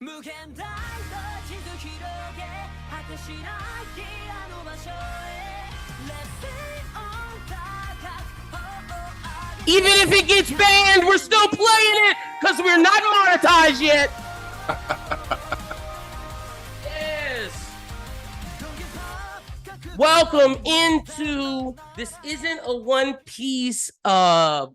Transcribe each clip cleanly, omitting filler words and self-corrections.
Even if it gets banned, we're still playing it because we're not monetized yet. Yes. Welcome into this isn't a One Piece chapter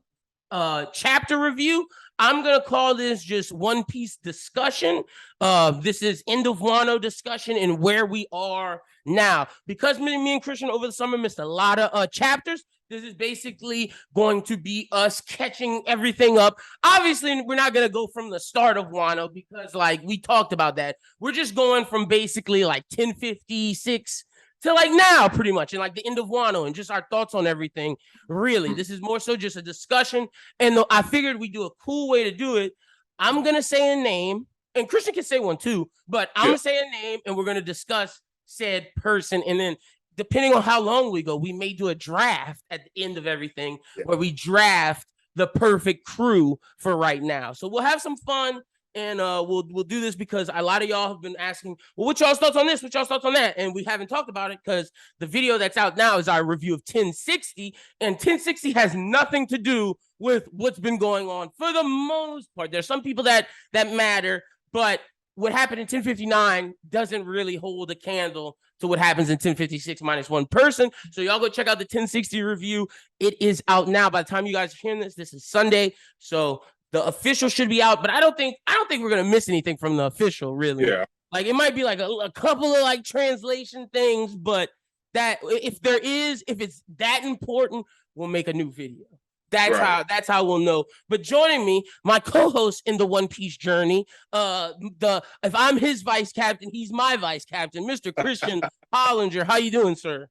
review. I'm gonna call this just One Piece discussion. This is end of Wano discussion and where we are now. Because me and Christian over the summer missed a lot of chapters. This is basically going to be us catching everything up. Obviously, we're not gonna go from the start of Wano because, like, we talked about that. We're just going from basically like 1056 to like now, pretty much, and like the end of Wano, and just our thoughts on everything. Really, this is more so just a discussion. And I figured we'd do a cool way to do it. I'm gonna say a name, and Christian can say one too, but I'm gonna say a name, and we're gonna discuss said person, and then depending on how long we go, we may do a draft at the end of everything where we draft the perfect crew for right now. So we'll have some fun. And we'll do this because a lot of y'all have been asking, well, what y'all's thoughts on this? What y'all's thoughts on that? And we haven't talked about it because the video that's out now is our review of 1060. And 1060 has nothing to do with what's been going on for the most part. There's some people that matter, but what happened in 1059 doesn't really hold a candle to what happens in 1056 minus one person. So y'all go check out the 1060 review. It is out now. By the time you guys are hearing this is Sunday. So the official should be out, but I don't think we're gonna miss anything from the official, really. Yeah. Like it might be like a couple of like translation things, but that if it's that important, we'll make a new video. That's how we'll know. But joining me, my co-host in the One Piece journey, if I'm his vice captain, he's my vice captain, Mr. Christian Hollinger. How you doing, sir?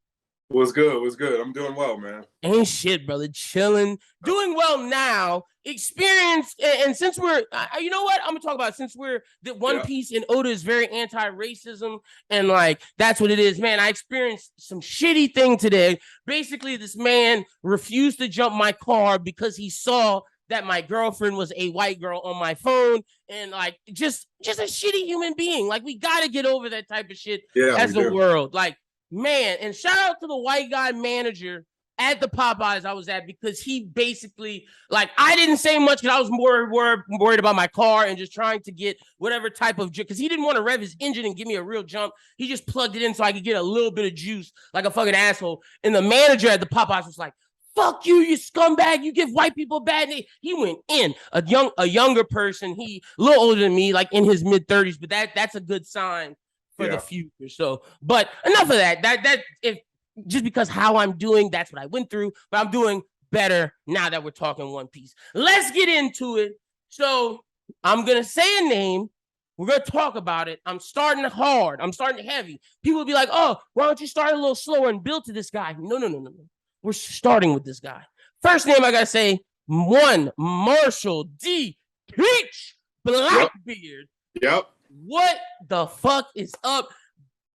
What's good? I'm doing well, man. Ain't shit, brother. Chilling. Doing well now. Experience, and since we're, you know what? I'm gonna talk about it, since we're the One Piece and Oda is very anti-racism, and like that's what it is, man. I experienced some shitty thing today. Basically, this man refused to jump my car because he saw that my girlfriend was a white girl on my phone, and like just a shitty human being. Like we gotta get over that type of shit as the world. Like, man, and shout out to the white guy manager at the Popeyes I was at, because he basically, like, I didn't say much because I was more worried about my car and just trying to get whatever type of, because he didn't want to rev his engine and give me a real jump. He just plugged it in so I could get a little bit of juice like a fucking asshole. And the manager at the Popeyes was like, fuck you, you scumbag, you give white people bad name. He went in. A younger person, he a little older than me, like in his mid-30s, but that's a good sign for the future. So, but enough of that. That if just because how I'm doing, that's what I went through, but I'm doing better now that we're talking One Piece. Let's get into it. So I'm gonna say a name. We're gonna talk about it. I'm starting hard. I'm starting heavy. People will be like, "Oh, why don't you start a little slower and build to this guy?" No. We're starting with this guy. First name I gotta say, one Marshall D. Peach Blackbeard. Yep. What the fuck is up?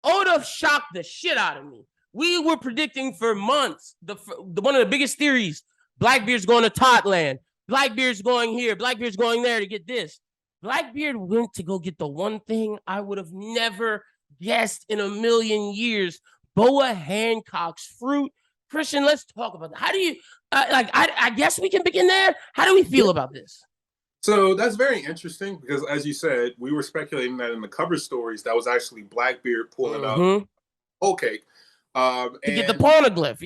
Oda shocked the shit out of me. We were predicting for months the one of the biggest theories: Blackbeard's going to Totland. Blackbeard's going here. Blackbeard's going there to get this. Blackbeard went to go get the one thing I would have never guessed in a million years: Boa Hancock's fruit. Christian, let's talk about that. How do you I guess we can begin there. How do we feel about this? So that's very interesting because, as you said, we were speculating that in the cover stories that was actually Blackbeard pulling up whole cake. To get the poneglyph,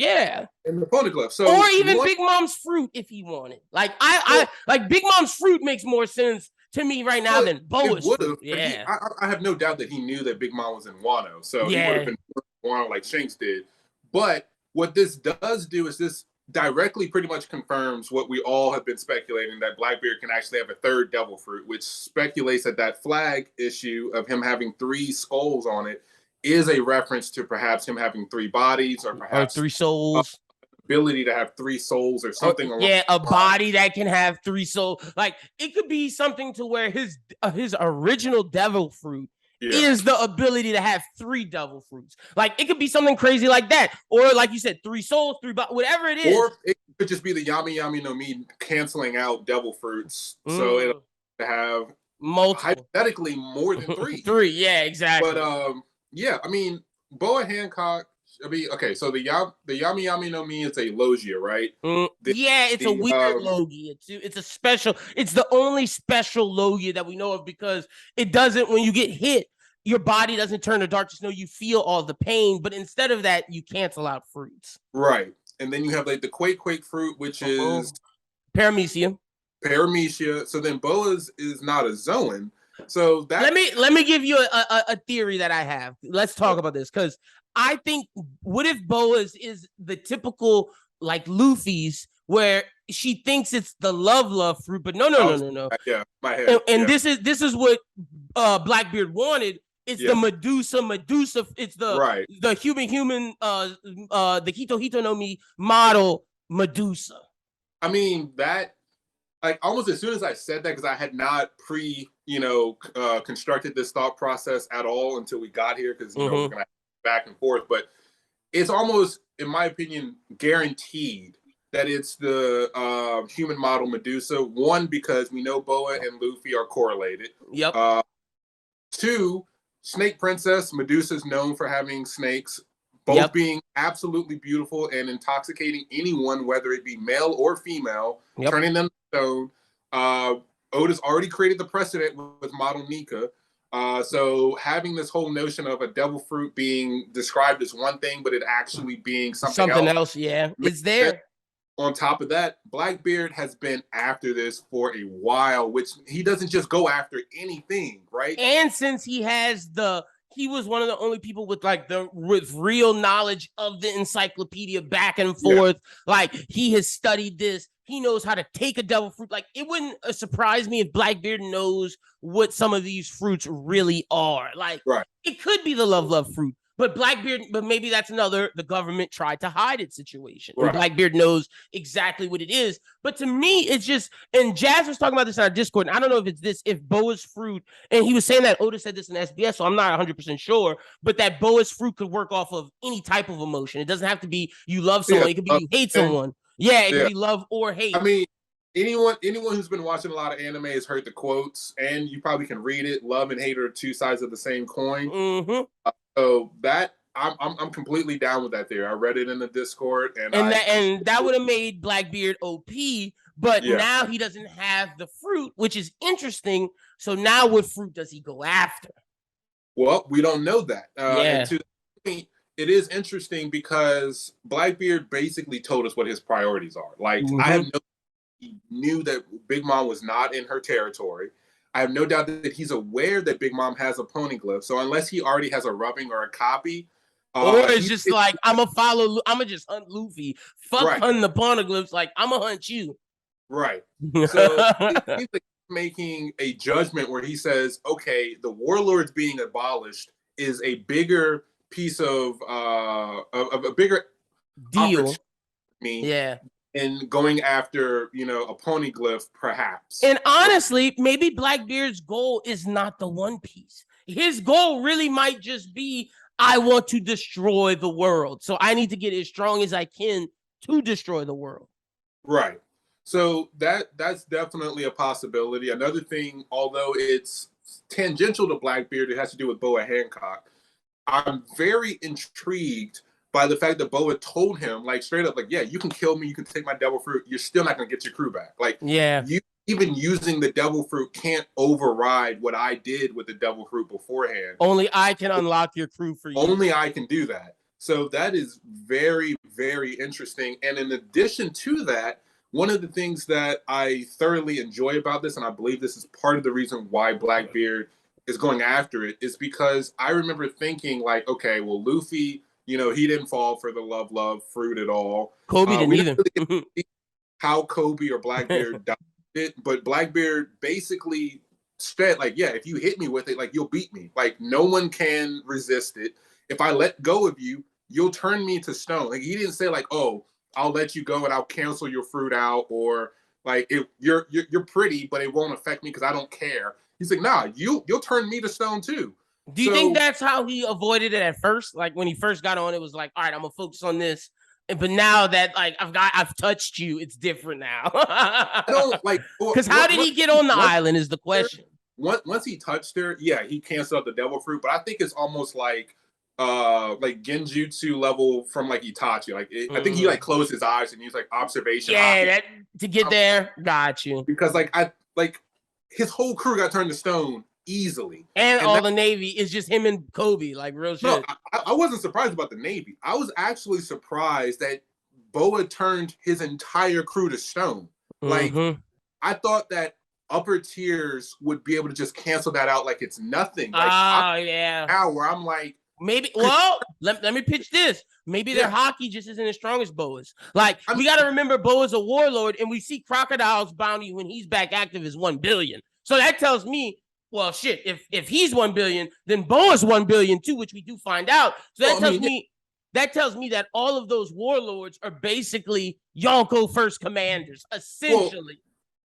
and the poneglyph. So, or even Big Mom's fruit if he wanted. Like I like Big Mom's fruit makes more sense to me right now than Boa's fruit. Yeah, I have no doubt that he knew that Big Mom was in Wano, so he would have been Wano like Shanks did. But what this does do is this directly pretty much confirms what we all have been speculating, that Blackbeard can actually have a third devil fruit, which speculates that flag issue of him having 3 skulls on it is a reference to perhaps him having 3 bodies, or perhaps 3 souls, ability to have 3 souls or something. A body that can have 3 souls. Like it could be something to where his original devil fruit is the ability to have 3 devil fruits. Like it could be something crazy like that, or like you said, 3 souls, 3 whatever it is. Or it could just be the Yami Yami no Mi canceling out devil fruits, so it'll have Multiple. hypothetically more than 3. 3, yeah, exactly. But yeah, I mean, Boa Hancock. I mean, okay, so the Yami Yami no Mi is a logia, right? Yeah, it's a weird logia. It's a special. It's the only special logia that we know of because it doesn't. When you get hit, your body doesn't turn to dark. Just know you feel all the pain, but instead of that, you cancel out fruits. Right, and then you have like the Quake fruit, which is Paramecia. So then Boa's is not a Zoan. So that let me give you a theory that I have. Let's talk about this because I think what if Boa's is the typical like Luffy's where she thinks it's the love fruit, but no. Yeah, my head. And this is what Blackbeard wanted. It's the Medusa. It's the human the Hito no Mi model Medusa. I mean that. Like almost as soon as I said that, because I had not constructed this thought process at all until we got here, because we're gonna back and forth. But it's almost, in my opinion, guaranteed that it's the human model Medusa. 1, because we know Boa and Luffy are correlated. Yep. 2, Snake Princess. Medusa's known for having snakes. Both being absolutely beautiful and intoxicating anyone, whether it be male or female, turning them to stone. Oda's already created the precedent with model Nika. So having this whole notion of a devil fruit being described as one thing, but it actually being something else. Yeah, it's there. On top of that, Blackbeard has been after this for a while, which he doesn't just go after anything, right? And since he was one of the only people with real knowledge of the encyclopedia back and forth. Yeah. Like he has studied this. He knows how to take a devil fruit. Like it wouldn't surprise me if Blackbeard knows what some of these fruits really are. Like it could be the love fruit, but maybe that's the government tried to hide its situation. Right. And Blackbeard knows exactly what it is. But to me, it's just, and Jazz was talking about this on our Discord, and I don't know if Boa's fruit, and he was saying that Oda said this in SBS, so I'm not 100% sure, but that Boa's fruit could work off of any type of emotion. It doesn't have to be you love someone. It could be you hate someone. Yeah, it could be love or hate. I mean, anyone who's been watching a lot of anime has heard the quotes, and you probably can read it. Love and hate are 2 sides of the same coin. Mm-hmm. So that I'm completely down with that theory. I read it in the Discord, and that would have made Blackbeard OP, but now he doesn't have the fruit, which is interesting. So now, what fruit does he go after? Well, we don't know that. And to me, it is interesting because Blackbeard basically told us what his priorities are. Like I have he knew that Big Mom was not in her territory. I have no doubt that he's aware that Big Mom has a poneglyph. So unless he already has a rubbing or a copy, or it's just like I'm gonna just hunt Luffy. Fuck hunting the poneglyphs. Like I'm gonna hunt you. Right. So he's making a judgment where he says, okay, the warlords being abolished is a bigger piece of a bigger deal. And going after, a poneglyph, perhaps. And honestly, maybe Blackbeard's goal is not the One Piece. His goal really might just be, I want to destroy the world. So I need to get as strong as I can to destroy the world. Right. So that's definitely a possibility. Another thing, although it's tangential to Blackbeard, it has to do with Boa Hancock. I'm very intrigued by the fact that Boa told him, like, straight up, like, yeah, you can kill me, you can take my devil fruit, you're still not going to get your crew back. Like, you even using the devil fruit can't override what I did with the devil fruit beforehand. Only I can unlock your crew for you. Only I can do that. So that is very, very interesting. And in addition to that, one of the things that I thoroughly enjoy about this, and I believe this is part of the reason why Blackbeard is going after it, is because I remember thinking, like, okay, well, Luffy, he didn't fall for the love fruit at all. Kobe didn't either. Really how Kobe or Blackbeard died it, but Blackbeard basically said, like, yeah, if you hit me with it, like, you'll beat me. Like, no one can resist it. If I let go of you, you'll turn me to stone. Like, he didn't say, like, oh, I'll let you go and I'll cancel your fruit out, or like, you're pretty, but it won't affect me because I don't care. He's like, nah, you'll turn me to stone too. Do you think that's how he avoided it at first? Like when he first got on, it was like, all right, I'm gonna focus on this. But now that like I've touched you, it's different now. I don't like, because how did he get on the island is the question. once he touched her, yeah, he canceled out the devil fruit. But I think it's almost like genjutsu level from like Itachi. Like I think he like closed his eyes and used like observation. Yeah, to get there. Got you. Because his whole crew got turned to stone easily, and all the Navy is just him and Kobe. Like real shit. No, I wasn't surprised about the Navy. I was actually surprised that Boa turned his entire crew to stone. Like I thought that upper tiers would be able to just cancel that out like it's nothing. Like, yeah. Now where I'm like, maybe. Well, let me pitch this. Maybe their hockey just isn't as strong as Boa's. Like we got to remember, Boa's a warlord, and we see Crocodile's bounty when he's back active is 1 billion. So that tells me, well, shit. If he's 1 billion, then Boa's 1 billion too, which we do find out. So that tells me that all of those warlords are basically Yonko first commanders, essentially.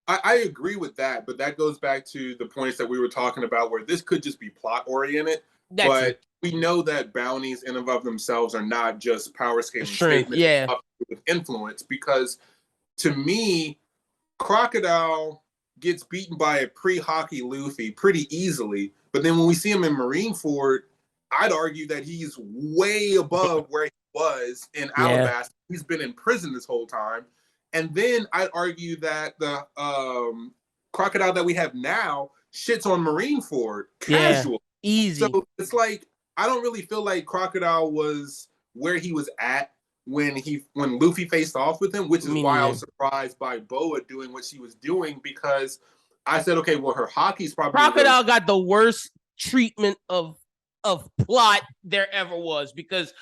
Well, I agree with that, but that goes back to the points that we were talking about where this could just be plot oriented. But we know that bounties in and of themselves are not just power scaling statements with influence, because to me, Crocodile gets beaten by a pre-hockey Luffy pretty easily. But then when we see him in Marineford, I'd argue that he's way above where he was in Alabasta. He's been in prison this whole time. And then I'd argue that the Crocodile that we have now shits on Marineford casual. Easy. So it's like, I don't really feel like Crocodile was where he was at when Luffy faced off with him, which is why I was surprised by Boa doing what she was doing, because I said, okay, well, her hockey's probably... Crocodile got the worst treatment of plot there ever was, because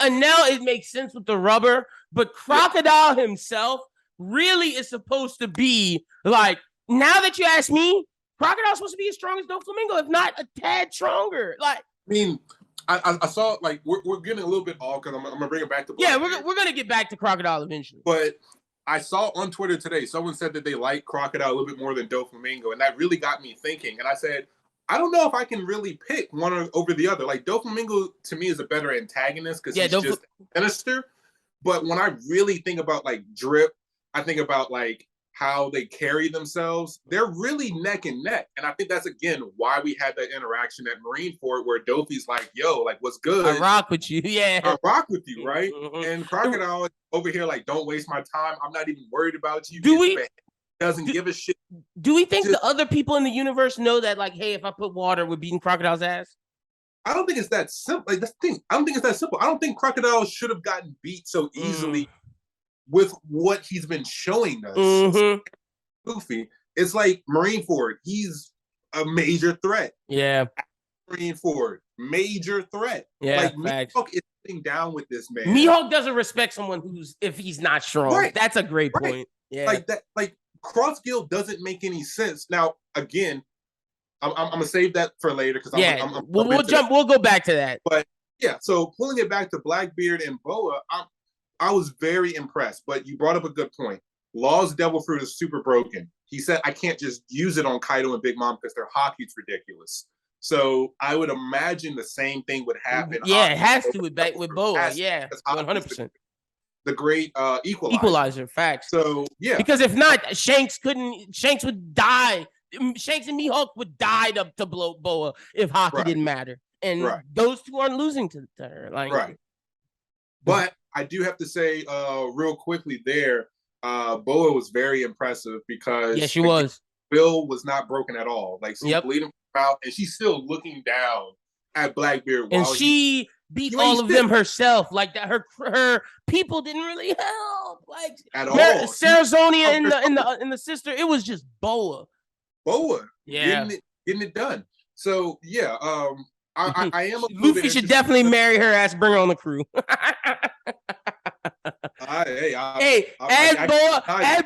and now it makes sense with the rubber, but Crocodile himself really is supposed to be like, now that you ask me, Crocodile's supposed to be as strong as Doflamingo, if not a tad stronger. Like, I mean, I saw, like, we're getting a little bit off because I'm gonna bring it back to Blackbeard. Yeah, we're gonna get back to Crocodile eventually. But I saw on Twitter today, someone said that they like Crocodile a little bit more than Doflamingo, and that really got me thinking. And I said, I don't know if I can really pick one over the other. Like, Doflamingo to me is a better antagonist because he's just sinister. But when I really think about like Drip, I think about like how they carry themselves. They're really neck and neck. And I think that's, again, why we had that interaction at Marineford where Dofi's like, yo, like, what's good? I rock with you. Yeah. I rock with you, right? And Crocodile over here like, don't waste my time. I'm not even worried about you. Doesn't give a shit. Do we think the other people in the universe know that, like, hey, if I put water, we're beating Crocodile's ass? I don't think it's that simple. Like, that's the thing. I don't think it's that simple. I don't think Crocodile should have gotten beat so easily with what he's been showing us. Goofy. It's like Marineford. He's a major threat. Yeah. Marineford, major threat. Yeah. Like, Mihawk is sitting down with this man. Mihawk doesn't respect someone if he's not strong. Right. That's a great point. Yeah. Like that. Like, Cross Guild doesn't make any sense. Now, again, I'm gonna save that for later because we'll go back to that. But yeah, so pulling it back to Blackbeard and Boa, I was very impressed. But you brought up a good point. Law's Devil Fruit is super broken. He said I can't just use it on Kaido and Big Mom because their hockey's ridiculous. So I would imagine the same thing would happen. Yeah, it has to with Boa. Yeah, 100%. The great equalizer. Facts. So yeah, because if not, Shanks would die. Shanks and Mihawk would die to blow Boa if hockey didn't matter, and those two aren't losing to her. Like, But I do have to say, real quickly there, Boa was very impressive because she was. Bill was not broken at all. Like, she's bleeding from out, and she's still looking down at Blackbeard, and she beat all of them herself. Like that, her people didn't really help. Like at all. Sarazonia and the sister. It was just Boa. Getting it done. So yeah, I am. Luffy should definitely marry her ass. Bring her on the crew. Add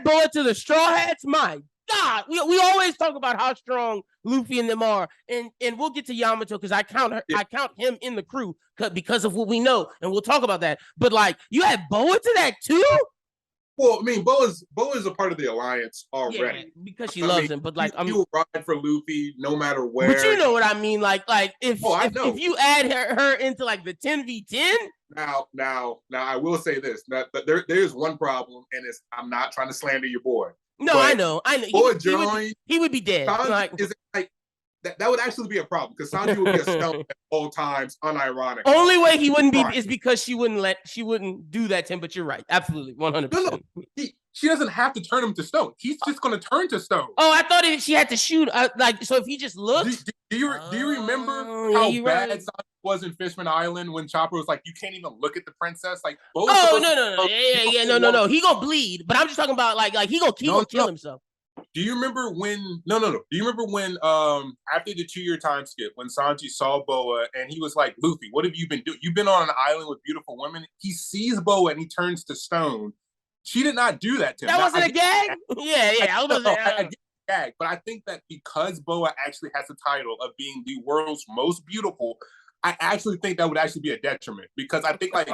Boa to the Straw Hats. My God, we always talk about how strong Luffy and them are, and we'll get to Yamato because I count him in the crew because of what we know, and we'll talk about that. But like, you had Boa to that too. Well, I mean, Boa's a part of the alliance already because she loves him. But like, he will ride for Luffy no matter where. But you know what I mean, like if you add her into like the 10v10. Now, I will say this: that there is one problem, and it's I'm not trying to slander your boy. No, I know. Boa joined. He would be dead. Is like that would actually be a problem because Sanji would be a stone at all times, unironically. Only way he wouldn't be is because she wouldn't do that to him. But you're right, absolutely, 100%. No. She doesn't have to turn him to stone. He's just going to turn to stone. Oh, I thought she had to shoot. So if he just looks. Do you remember how bad Sanji was in Fishman Island when Chopper was like, you can't even look at the princess? Like, no. No. He gonna bleed, but I'm just talking about like he gonna kill himself. Do you remember when? No. Do you remember when? After the 2-year time skip, when Sanji saw Boa and he was like, Luffy, what have you been doing? You've been on an island with beautiful women. He sees Boa and he turns to stone. She did not do that to him. That wasn't a gag? Yeah. I was a gag, but I think that because Boa actually has the title of being the world's most beautiful, I actually think that would actually be a detriment because I think like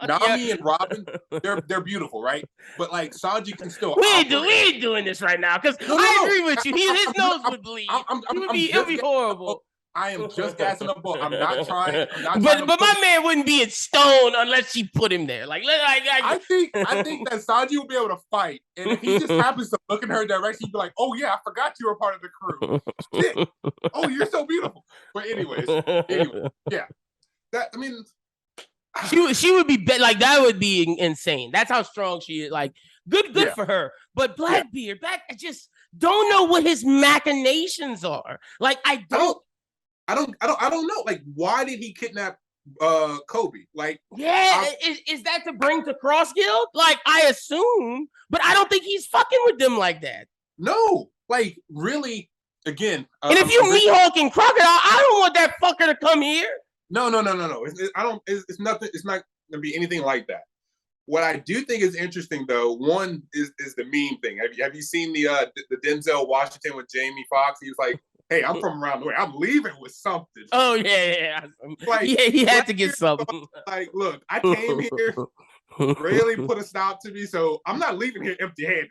Nami and Robin, they're beautiful, right? But like Sanji can still. We ain't doing this right now because I agree with you. His nose would bleed. It would be horrible. I am just gassing up. I'm not trying. But my man wouldn't be in stone unless she put him there. I think that Sanji will be able to fight, and if he just happens to look in her direction, he'd be like, "Oh yeah, I forgot you were part of the crew. Shit. Oh, you're so beautiful." But anyway, yeah. She would be like that. Would be insane. That's how strong she is. Like good for her. But Blackbeard, I just don't know what his machinations are. Like I don't know. Like, why did he kidnap Kobe? Like, is that to bring to Cross Guild? Like, I assume, but I don't think he's fucking with them like that. No, like, really, again. And if you Mihawk and Crocodile, I don't want that fucker to come here. No. It's nothing. It's not gonna be anything like that. What I do think is interesting, though, one is the meme thing. Have you seen the Denzel Washington with Jamie Foxx? He was like, "Hey, I'm from around the way. I'm leaving with something." Oh yeah. Like, he had to get something. Like, look, I came here, really put a stop to me, so I'm not leaving here empty-handed.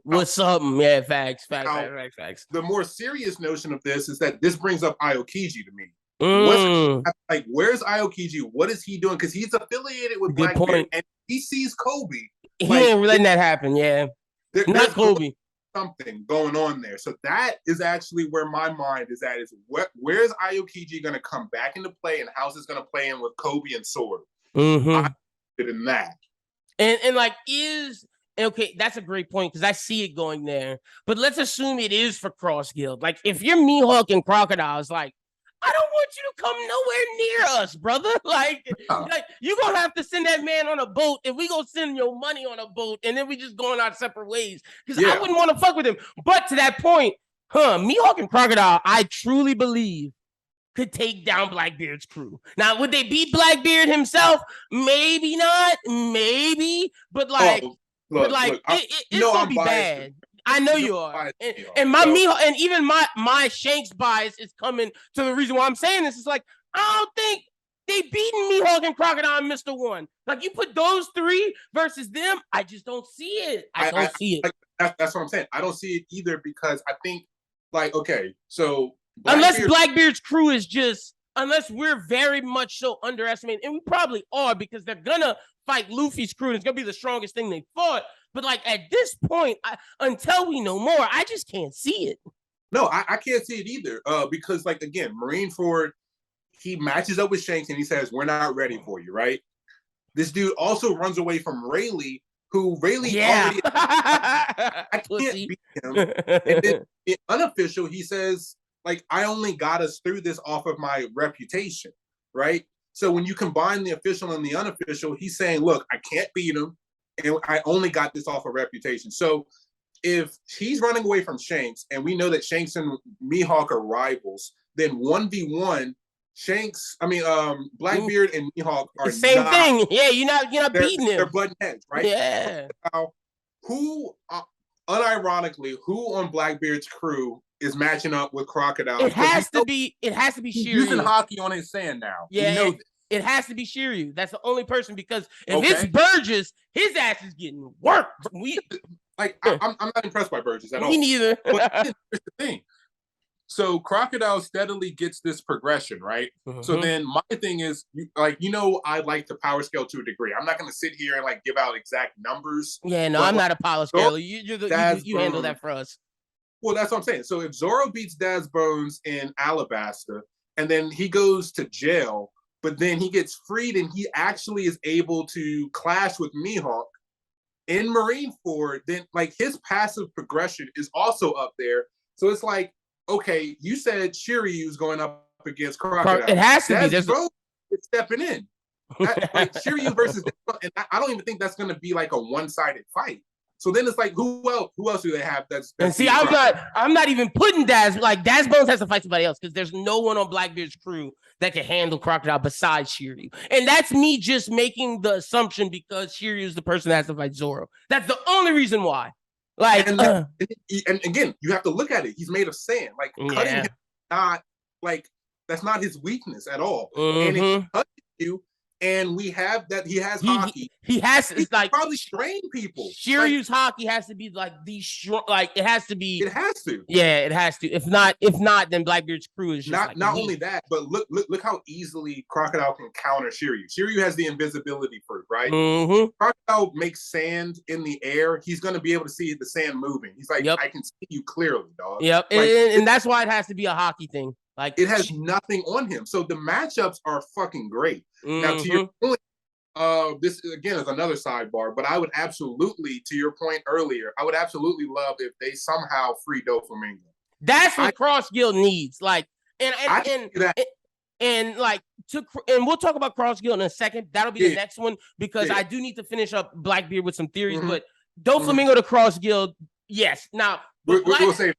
With something. Yeah, facts. The more serious notion of this is that this brings up Aokiji to me. Like, where's Aokiji? What is he doing? Because he's affiliated with Blackbeard, and he sees Kobe. He ain't letting that happen. Yeah, not Kobe. Something going on there. So that is actually where my mind is at. Is where's Aokiji going to come back into play, and how's this going to play in with Kobe and Sword? I'm interested in that. And like okay, that's a great point because I see it going there. But let's assume it is for Cross Guild. Like if you're Mihawk and Crocodile, it's like, I don't want you to come nowhere near us, brother. Like you're going to have to send that man on a boat, and we going to send your money on a boat, and then we just going our separate ways. Because I wouldn't want to fuck with him. But to that point, Mihawk and Crocodile, I truly believe, could take down Blackbeard's crew. Now, would they beat Blackbeard himself? Maybe not. Maybe. But it's going to be bad. I know you are, and my Mihawk, and even my Shanks bias is coming to the reason why I'm saying this. It's like I don't think they beaten Mihawk and Crocodile and Mr. One. Like you put those three versus them, I just don't see it. I don't see it. That's what I'm saying. I don't see it either because I think so unless Blackbeard's crew is unless we're very much so underestimated, and we probably are because they're gonna fight Luffy's crew, and it's gonna be the strongest thing they fought. But like at this point, until we know more, I just can't see it. No, I can't see it either. Because like again, Marineford, he matches up with Shanks and he says, "We're not ready for you," right? This dude also runs away from Rayleigh, who already I can't beat him. And then in unofficial, he says, like, I only got us through this off of my reputation, right? So when you combine the official and the unofficial, he's saying, look, I can't beat him, and I only got this off of reputation. So if he's running away from Shanks, and we know that Shanks and Mihawk are rivals, then 1v1, Blackbeard and Mihawk are the same thing. Yeah, you're not beating him. They're button heads, right? Yeah. Now, unironically, who on Blackbeard's crew is matching up with Crocodile? It has to be Shiryu. He's using hockey on his sand now. Yeah, it has to be Shiryu. That's the only person, because if it's Burgess, his ass is getting worked. I'm not impressed by Burgess at all. Me neither. But here's the thing. So Crocodile steadily gets this progression, right? Mm-hmm. So then my thing is, I like the power scale to a degree. I'm not going to sit here and give out exact numbers. Yeah, no, I'm not a power scale. You handle that for us. Well, that's what I'm saying. So if Zoro beats Daz Bones in Alabasta, and then he goes to jail, but then he gets freed and he actually is able to clash with Mihawk in Marineford, then like his passive progression is also up there. So it's like, okay, you said Shiryu's going up against Crocodile. It has to be. Daz Bones is stepping in. Like Shiryu versus, and I don't even think that's going to be like a one-sided fight. So then it's like, who else do they have? That's and see, I'm not even putting Daz. Like Daz Bones has to fight somebody else because there's no one on Blackbeard's crew that can handle Crocodile besides Shiryu. And that's me just making the assumption because Shiryu is the person that has to fight Zoro. That's the only reason why. Like, and again, you have to look at it. He's made of sand. Like cutting him, not like that's not his weakness at all. And if he cuts you. And we have that he has hockey. He has to, it's like probably strain people. Shiryu's hockey has to be like it has to be. It has to. Yeah, it has to. If not, then Blackbeard's crew is just not only that, but look how easily Crocodile can counter Shiryu. Shiryu has the invisibility fruit, right? Crocodile makes sand in the air. He's gonna be able to see the sand moving. He's like, I can see you clearly, dog. Yep, like, and that's why it has to be a hockey thing. Like it has nothing on him. So the matchups are fucking great. Now to your point, this again is another sidebar, but I would absolutely, to your point earlier, I would absolutely love if they somehow free Doflamingo. That's what Cross Guild needs. Like and we'll talk about Cross Guild in a second. That'll be the next one because I do need to finish up Blackbeard with some theories, but Doflamingo to Cross Guild, yes. Now we'll say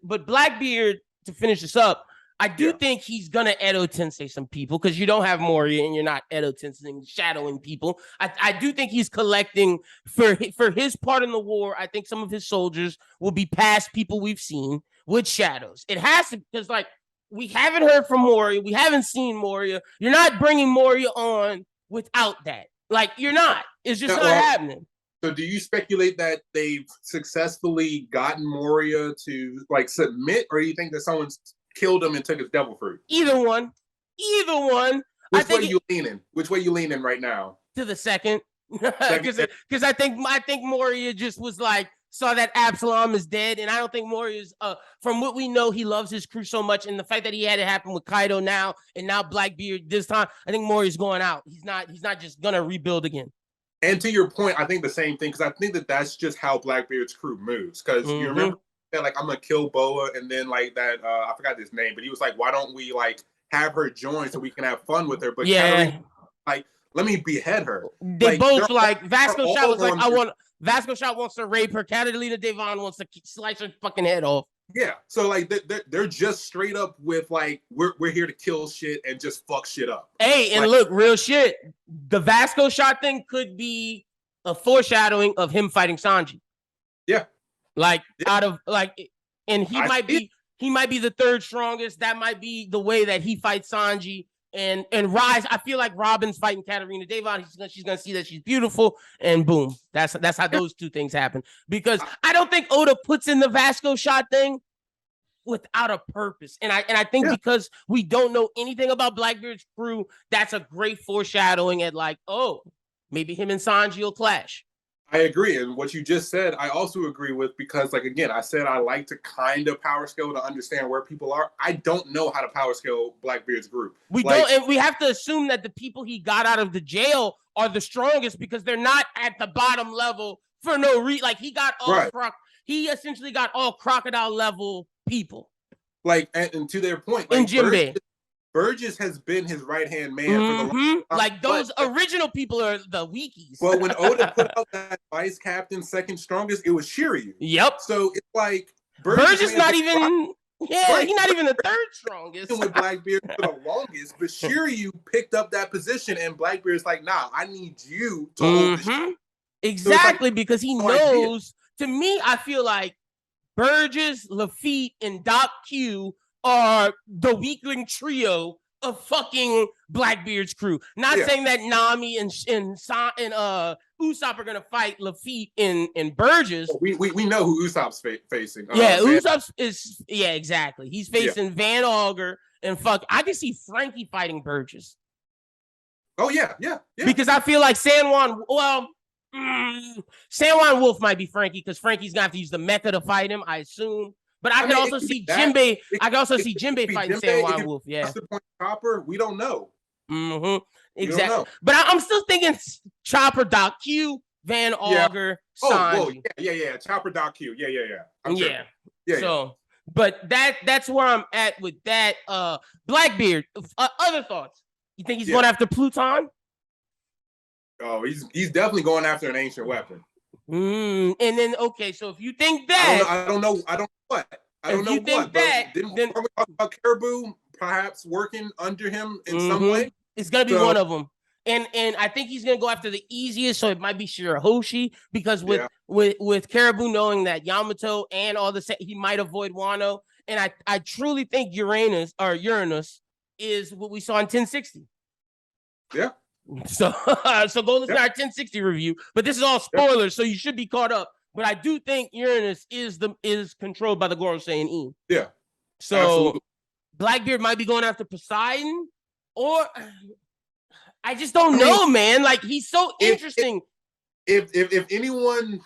but Blackbeard, to finish this up, I do think he's gonna Edo Tensei some people because you don't have Moria and you're not Edo Tensei shadowing people. I do think he's collecting for his part in the war. I think some of his soldiers will be past people we've seen with shadows. It has to, because like we haven't heard from Moria, we haven't seen Moria. You're not bringing Moria on without that. Like you're not. It's just not happening. So do you speculate that they've successfully gotten Moria to like submit, or do you think that someone's killed him and took his devil fruit? Either one. Which way you leaning? Which way you leaning right now? To the second. Because I think Moria just was like, saw that Absalom is dead, and I don't think Moria's from what we know, he loves his crew so much, and the fact that he had it happen with Kaido now and now Blackbeard this time, I think Moria's going out. He's not just gonna rebuild again. And to your point, I think the same thing, because I think that that's just how Blackbeard's crew moves. Because you remember that, like, I'm going to kill Boa, and then, like, that, I forgot his name, but he was like, why don't we, like, have her join so we can have fun with her? But Katarina, like, let me behead her. They both, like, Vasco Shot was like, Vasco Shot wants to rape her. Catalina Devon wants to slice her fucking head off. Yeah, so like they're just straight up with like we're here to kill shit and just fuck shit up. Hey, and look, real shit. The Vasco Shot thing could be a foreshadowing of him fighting Sanji. Yeah, and he might be the third strongest. That might be the way that he fights Sanji and Rise. I feel like Robin's fighting Katarina Devon. She's gonna see that she's beautiful, and boom, that's how those two things happen. Because I don't think Oda puts in the Vasco Shot thing without a purpose, and I think because we don't know anything about Blackbeard's crew, that's a great foreshadowing at like, oh, maybe him and Sanji will clash. I agree, and what you just said, I also agree with, because, like, again, I said I like to kind of power scale to understand where people are. I don't know how to power scale Blackbeard's group. We don't, and we have to assume that the people he got out of the jail are the strongest because they're not at the bottom level for no reason. Like he got all he essentially got all crocodile level people. Like, and to their point, like, in Jinbei. Burgess has been his right-hand man for the long time. Like those original people are the weakies. Well, when Oda put out that vice captain second strongest, it was Shiryu. Yep. So it's like Burgess not even he's not even the third strongest. With Blackbeard for the longest, but Shiryu picked up that position, and Blackbeard's like, nah, I need you to hold this. Exactly, so because he knows. To me, I feel like Burgess, Lafitte, and Doc Q are the weakling trio of fucking Blackbeard's crew. Not saying that Nami and Usopp are gonna fight Lafitte and Burgess. We know who Usopp's facing. Usopp is exactly. He's facing Van Auger and I can see Frankie fighting Burgess. Oh yeah. Because I feel like San Juan. Well, Sanwan Wolf might be Frankie because Frankie's gonna have to use the mecha to fight him, I assume. But I could also see Jinbei. I could also see Jinbei fighting Sanwan Wolf. Yeah. Chopper, we don't know. Exactly. But I'm still thinking Chopper, Doc Q, Van Auger, Sanji. Yeah. Chopper, Doc Q. I'm sure. So, but that's where I'm at with that. Blackbeard. Other thoughts? You think he's going after Pluton? Oh, he's definitely going after an ancient weapon. And then so if you think that, I don't know what. Didn't we talk about Caribou perhaps working under him in some way? It's gonna be one of them. And I think he's gonna go after the easiest, so it might be Shirahoshi, because with Caribou knowing that Yamato and all the he might avoid Wano, and I truly think Uranus is what we saw in 1060. Yeah. So go listen to our 1060 review, but this is all spoilers, so you should be caught up. But I do think Uranus is controlled by the Gorosei E. Yeah. So absolutely. Blackbeard might be going after Poseidon, or I just don't know, man. Like, he's so interesting. If anyone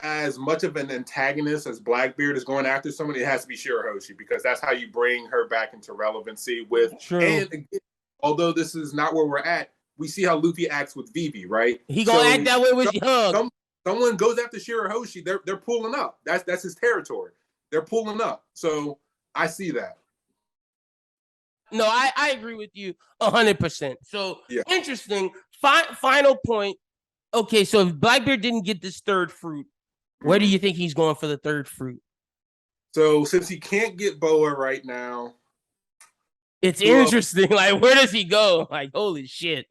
as much of an antagonist as Blackbeard is going after somebody, it has to be Shirahoshi, because that's how you bring her back into relevancy with. True. And again, although this is not where we're at, we see how Luffy acts with Vivi, right? He gonna act that way with Hug. Someone goes after Shirahoshi, they're pulling up. That's his territory. They're pulling up. So I see that. No, I agree with you 100%. So interesting. Final point. Okay, so if Blackbeard didn't get this third fruit, where do you think he's going for the third fruit? So since he can't get Boa right now, it's interesting. Like, where does he go? Like, holy shit.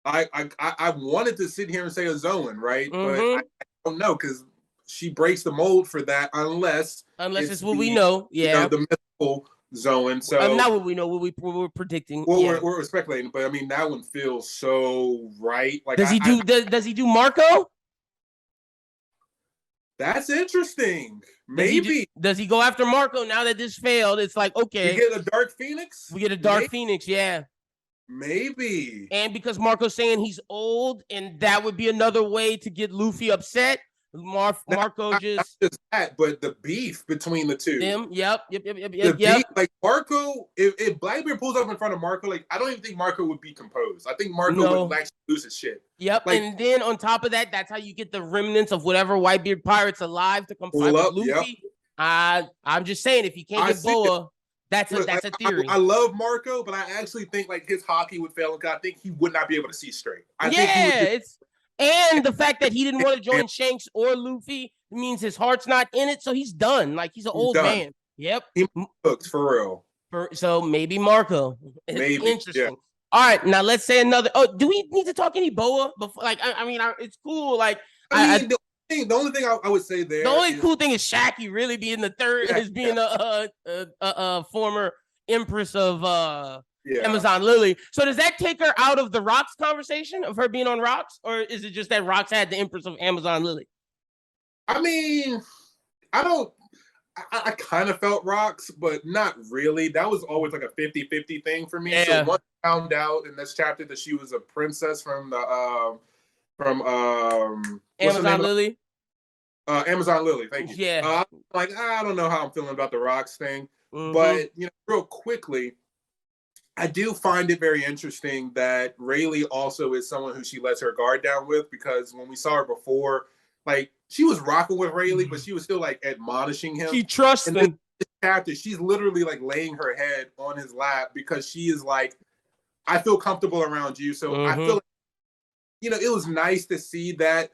I wanted to sit here and say a Zoan, right? But I don't know, because she breaks the mold for that unless it's what we know. Yeah. The mythical Zoan. So not what we know, what we're predicting. Well, we're speculating, but I mean, that one feels so right. Like, does he do Marco? That's interesting. Maybe. Does he go after Marco now that this failed? It's like, okay. We get a Dark Phoenix? We get a Dark Phoenix, yeah. Maybe. And because Marco's saying he's old, and that would be another way to get Luffy upset. Marco not just that, but the beef between the two. Yep. Beef, like, Marco, if Blackbeard pulls up in front of Marco, like, I don't even think Marco would be composed. I think Marco would actually lose his shit. Yep. Like, and then on top of that, that's how you get the remnants of whatever Whitebeard pirates alive to come fight with Luffy. Yep. I'm just saying, if you can't get Boa, that's a theory. I love Marco, but I actually think, like, his hockey would fail. I think he would not be able to see straight. And the fact that he didn't want to join Shanks or Luffy means his heart's not in it, so he's done. Like, he's an old man. Yep. He cooks for real. So maybe Marco. Maybe. Interesting. Yeah. All right, now let's say another. Oh, do we need to talk any Boa before? Like, I mean, it's cool. Like, the only thing I would say there. The only cool thing is Shaki really being the third, as being a former empress of Amazon Lily. So does that take her out of the Rocks conversation of her being on Rocks, or is it just that Rocks had the empress of Amazon Lily? I mean, I kind of felt Rocks, but not really. That was always like a 50-50 thing for me. Yeah. So once I found out in this chapter that she was a princess from Amazon Lily. Amazon Lily, thank you. Yeah. Like, I don't know how I'm feeling about the Rocks thing, but real quickly, I do find it very interesting that Rayleigh also is someone who she lets her guard down with, because when we saw her before, like, she was rocking with Rayleigh, but she was still, like, admonishing him. She trusts him. This chapter, she's literally, like, laying her head on his lap, because she is like, I feel comfortable around you. So I feel like, it was nice to see that,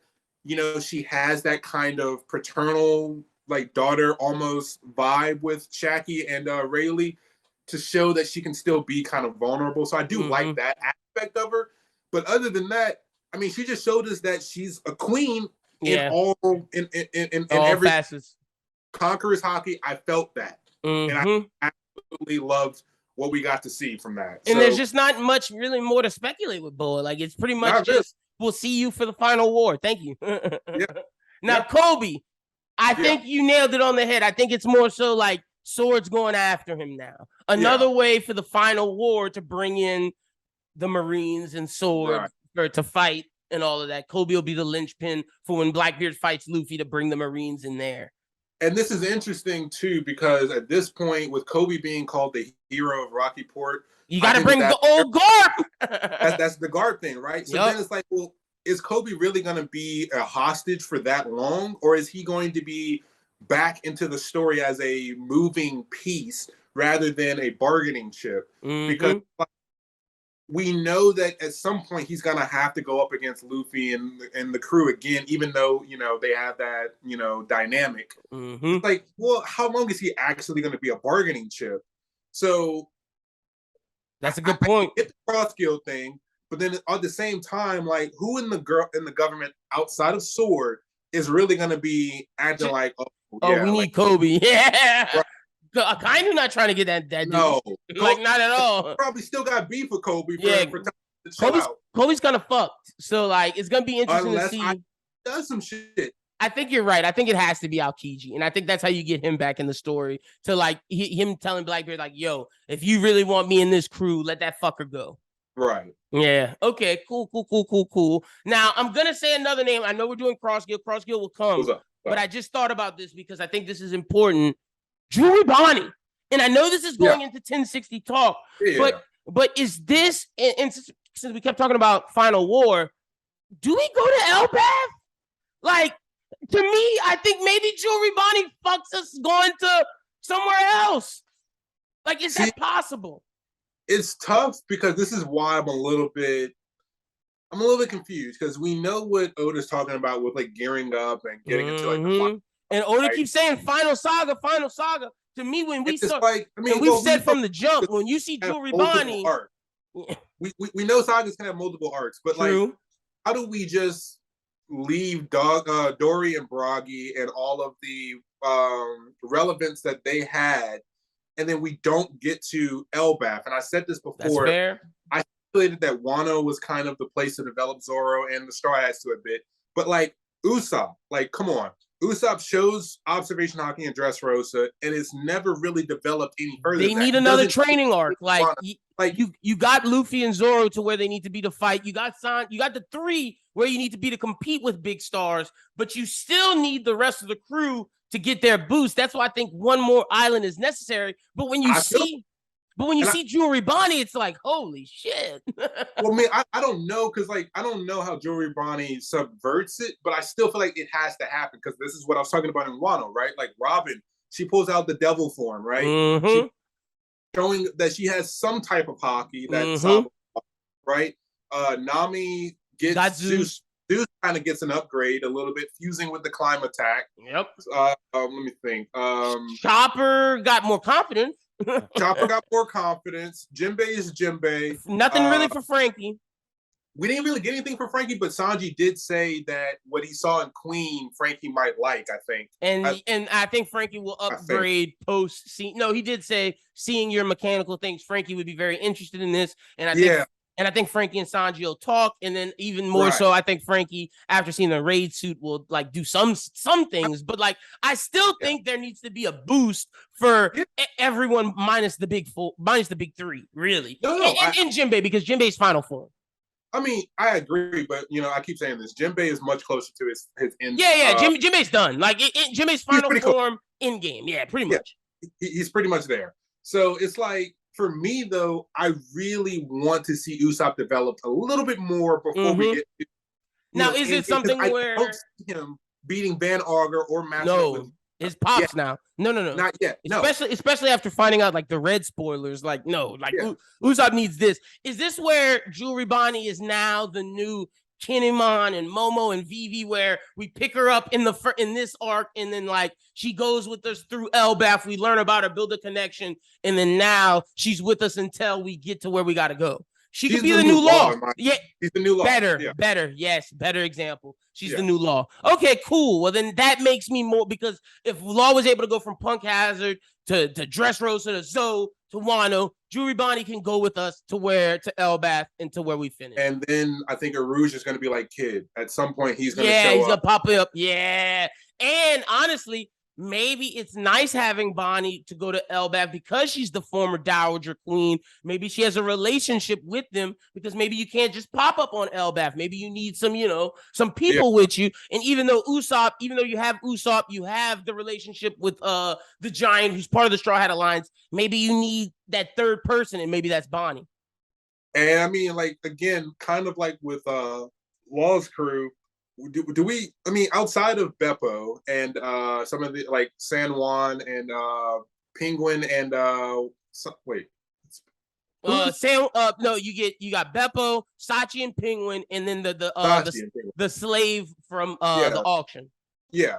she has that kind of paternal, like, daughter almost vibe with Shaki and Rayleigh, to show that she can still be kind of vulnerable. So I do like that aspect of her. But other than that, I mean, she just showed us that she's a queen in all in every facets. Conqueror's hockey. I felt that. And I absolutely loved what we got to see from that. And there's just not much really more to speculate with Boa. Like, it's pretty much just, we'll see you for the final war. Thank you. Now, Kobe, I think you nailed it on the head. I think it's more so like Sword's going after him now. Another way for the final war to bring in the Marines and Sword to fight and all of that. Kobe will be the linchpin for when Blackbeard fights Luffy to bring the Marines in there. And this is interesting too, because at this point, with Kobe being called the hero of Rocky Port, you got to bring the old Garp. that's the Garp thing, right? So then it's like, well, is Kobe really going to be a hostage for that long, or is he going to be back into the story as a moving piece rather than a bargaining chip? Because we know that at some point he's going to have to go up against Luffy and the crew again, even though, they have that, dynamic. It's like, well, how long is he actually going to be a bargaining chip? So that's a good point. It's the cross guild thing, but then at the same time, like, who in the government outside of Sword is really going to be acting like, we need Kobe. Yeah. Right. Kind of not trying to get that dude. No, like not at all. Probably still got beef with Kobe. Kobe's kind of fucked. So like, it's gonna be interesting to see. Does some shit. I think you're right. I think it has to be Aokiji, and I think that's how you get him back in the story. To like him telling Blackbeard like, "Yo, if you really want me in this crew, let that fucker go." Right. Yeah. Okay. Cool. Now I'm gonna say another name. I know we're doing Cross Guild. Cross Guild will come, but I just thought about this because I think this is important. Juribani, and I know this is going into 1060 talk, but is this, and since we kept talking about Final War, do we go to Elbaf? Like, to me, I think maybe Juribani fucks us going to somewhere else. Like, is that possible? It's tough because this is why I'm a little bit confused, because we know what Oda's talking about with like gearing up and getting into like the and Oda keeps saying Final Saga. To me, when we saw, like, we've said from the jump, when you see Juribani, we know sagas can have multiple arcs, but like, how do we just leave Dory and Bragi and all of the relevance that they had, and then we don't get to Elbaf? And I said this before. That's fair. I speculated that Wano was kind of the place to develop Zoro, and the Straw Hats to a bit, but like Usopp, like, come on. Usopp shows observation haki and Dressrosa, and it's never really developed any further. They need another training arc. Like you got Luffy and Zoro to where they need to be to fight. You got the three where you need to be to compete with big stars, but you still need the rest of the crew to get their boost. That's why I think one more island is necessary. But when you see Juribani, it's like, holy shit. Well, man, I don't know, because like, I don't know how Juribani subverts it, but I still feel like it has to happen, because this is what I was talking about in Wano, right? Like Robin, she pulls out the devil form, right? She, showing that she has some type of haki that Sabo, right? Nami gets Zeus. Zeus kind of gets an upgrade a little bit, fusing with the climb attack. Yep. Let me think. Chopper got more confidence. Chopper got more confidence. Jinbei is Jinbei. Nothing really for Frankie. We didn't really get anything for Frankie, but Sanji did say that what he saw in Queen, Frankie might like, I think. And I think Frankie will upgrade post scene. No, he did say seeing your mechanical things, Frankie would be very interested in this. And I think Frankie and Sanji will talk, and then even more so, I think Frankie, after seeing the raid suit, will like do some things. But like, I still think there needs to be a boost for everyone minus the big three, really. In Jinbei, because Jinbei's final form. I mean, I agree, but I keep saying this. Jinbei is much closer to his end. Jinbei's done. Like Jinbei's final form in game. Yeah, pretty much. He's pretty much there. So it's like, for me, though, I really want to see Usopp developed a little bit more before we get to... Now, is it something where... I don't see him beating Van Auger or matching up with... his pops now. No. Not yet. Especially after finding out, like, the red spoilers. Like, no. Like, Usopp needs this. Is this where Juribani is now the new Kinemon and Momo and Vivi, where we pick her up in this arc, and then like she goes with us through Elbaf, we learn about her, build a connection, and then now she's with us until we get to where we got to go. She could be the new law. Yeah, she's the new law. Better. Yes, better example. She's the new law. Okay, cool. Well, then that makes me more, because if Law was able to go from Punk Hazard to Dressrosa to Zoe to Wano, Juribani can go with us to Elbaf and to where we finish. And then I think Arouge is going to be like Kid. At some point, he's going to show up. Yeah, he's going to pop up. Yeah. And honestly, maybe it's nice having Bonnie to go to Elbaf because she's the former Dowager Queen. Maybe she has a relationship with them because maybe you can't just pop up on Elbaf. Maybe you need some, some people with you. And even though you have Usopp, you have the relationship with the Giant who's part of the Straw Hat Alliance. Maybe you need that third person, and maybe that's Bonnie. And I mean, like, again, kind of like with Law's crew, do we, I mean, outside of Beppo and some of the, like, San Juan and Penguin and wait. No, you got Beppo, Sachi and Penguin, and then the slave from the auction. Yeah.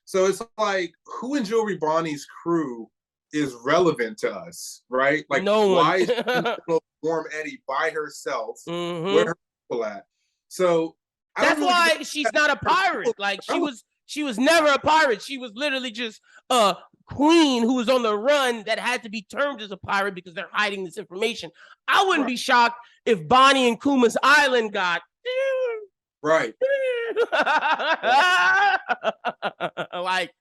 So it's like, who in Jewelry Bonnie's crew is relevant to us, right? Like, no one. Why is she Warm Eddie by herself? Where her people at? So that's why she's not a pirate. Like, she was never a pirate. She was literally just a queen who was on the run that had to be termed as a pirate because they're hiding this information. I wouldn't be shocked if Bonnie and Kuma's island got right. Like,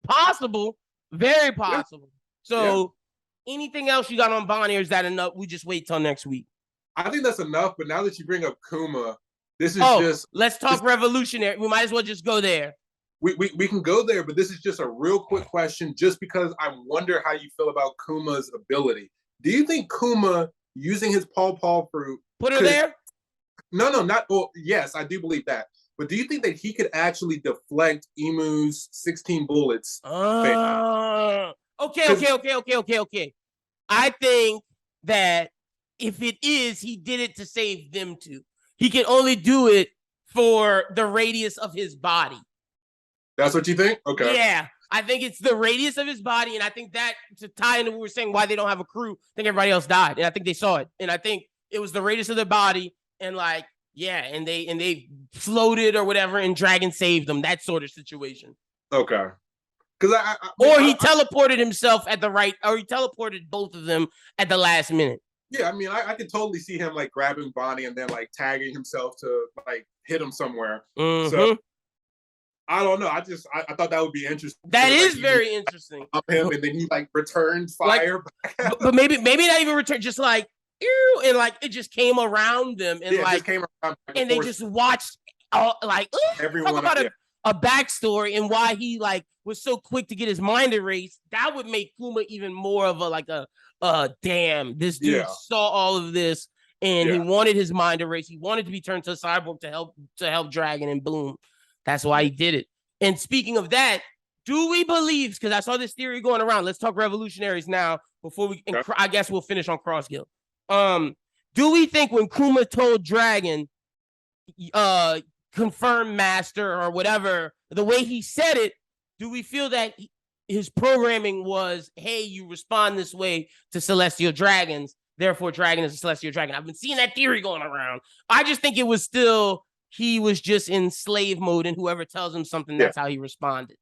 possible, very possible. So anything else you got on Bonnie, or is that enough? We just wait till next week. I think that's enough, but now that you bring up Kuma, this is let's talk revolutionary. We might as well just go there. We can go there, but this is just a real quick question, just because I wonder how you feel about Kuma's ability. Do you think Kuma, using his paw fruit, put her there? No, not. Well, yes, I do believe that. But do you think that he could actually deflect Imu's 16 bullets? Okay. I think that if it is, he did it to save them two. He can only do it for the radius of his body. That's what you think? Okay. Yeah, I think it's the radius of his body, and I think that, to tie into what we were saying, why they don't have a crew, I think everybody else died, and I think they saw it, and I think it was the radius of their body, and like, and they floated or whatever, and Dragon saved them, that sort of situation. Okay. Because he teleported himself at the right, or he teleported both of them at the last minute. Yeah, I mean, I could totally see him like grabbing Bonnie and then like tagging himself to like hit him somewhere. So I don't know. I thought that would be interesting. That is very interesting. Him, and then he like returned fire, but maybe not even return, just like ew, and like it just came around them, and like came around, and they just watched everyone talk about a backstory and why he like was so quick to get his mind erased. That would make Kuma even more of a damn, this dude saw all of this and he wanted his mind erased. He wanted to be turned to a cyborg to help Dragon, and boom, that's why he did it. And speaking of that, do we believe, because I saw this theory going around, let's talk revolutionaries now before we, and I guess we'll finish on Cross Guild. Do we think when Kuma told Dragon, confirm master or whatever, the way he said it, do we feel that his programming was, hey, you respond this way to celestial dragons, therefore Dragon is a celestial dragon? I've been seeing that theory going around. I just think it was still, he was just in slave mode, and whoever tells him something, that's how he responded.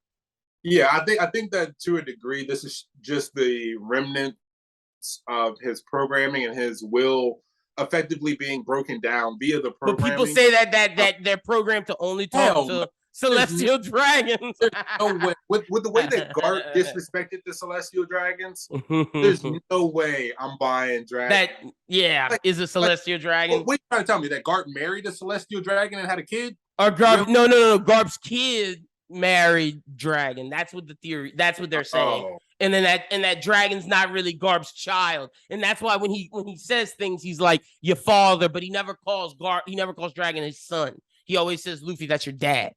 Yeah, I think that to a degree, this is just the remnants of his programming and his will effectively being broken down via the programming. But people say that they're programmed to only talk to celestial dragons. No way. With the way that Garp disrespected the celestial dragons, there's no way I'm buying Dragon. That is a celestial dragon. What are you trying to tell me? That Garp married a celestial dragon and had a kid? Or Garp? No. Garp's kid married Dragon. That's what the theory. That's what they're saying. And then that Dragon's not really Garp's child, and that's why when he says things, he's like your father, but he never calls Dragon his son. He always says, Luffy, that's your dad.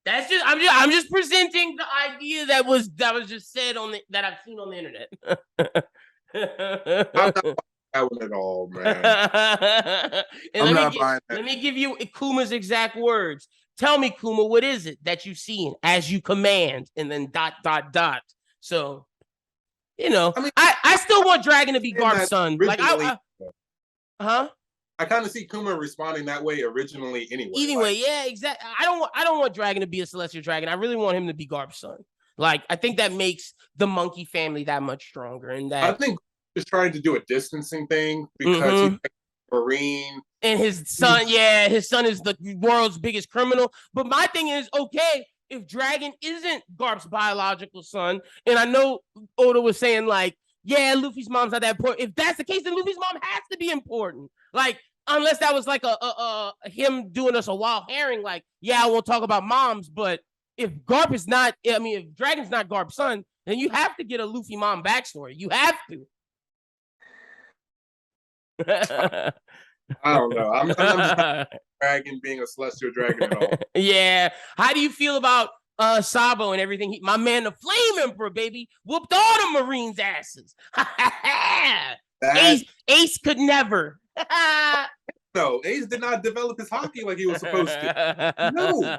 That's just I'm just presenting the idea that was just said that I've seen on the internet. I'm not buying that one at all, man. Let me give you Kuma's exact words. Tell me, Kuma, what is it that you've seen as you command? And then ... So, I mean, I still want Dragon to be Garp's son. Like, I kind of see Kuma responding that way originally anyway. Yeah, exactly. I don't want Dragon to be a celestial dragon. I really want him to be Garp's son. Like, I think that makes the monkey family that much stronger. And that I think he's trying to do a distancing thing because he's like Marine. And his son is the world's biggest criminal. But my thing is, okay, if Dragon isn't Garp's biological son, and I know Oda was saying like, yeah, Luffy's mom's not that important. If that's the case, then Luffy's mom has to be important. Like, unless that was like a him doing us a wild herring, like, yeah, I won't talk about moms, but if Garp is not, I mean, if Dragon's not Garp's son, then you have to get a Luffy mom backstory. You have to. I don't know. I'm just not Dragon being a celestial dragon at all. Yeah. How do you feel about Sabo and everything? My man, the Flame Emperor, baby, whooped all the Marines' asses. Ace could never. No, Ace did not develop his hockey like he was supposed to. No.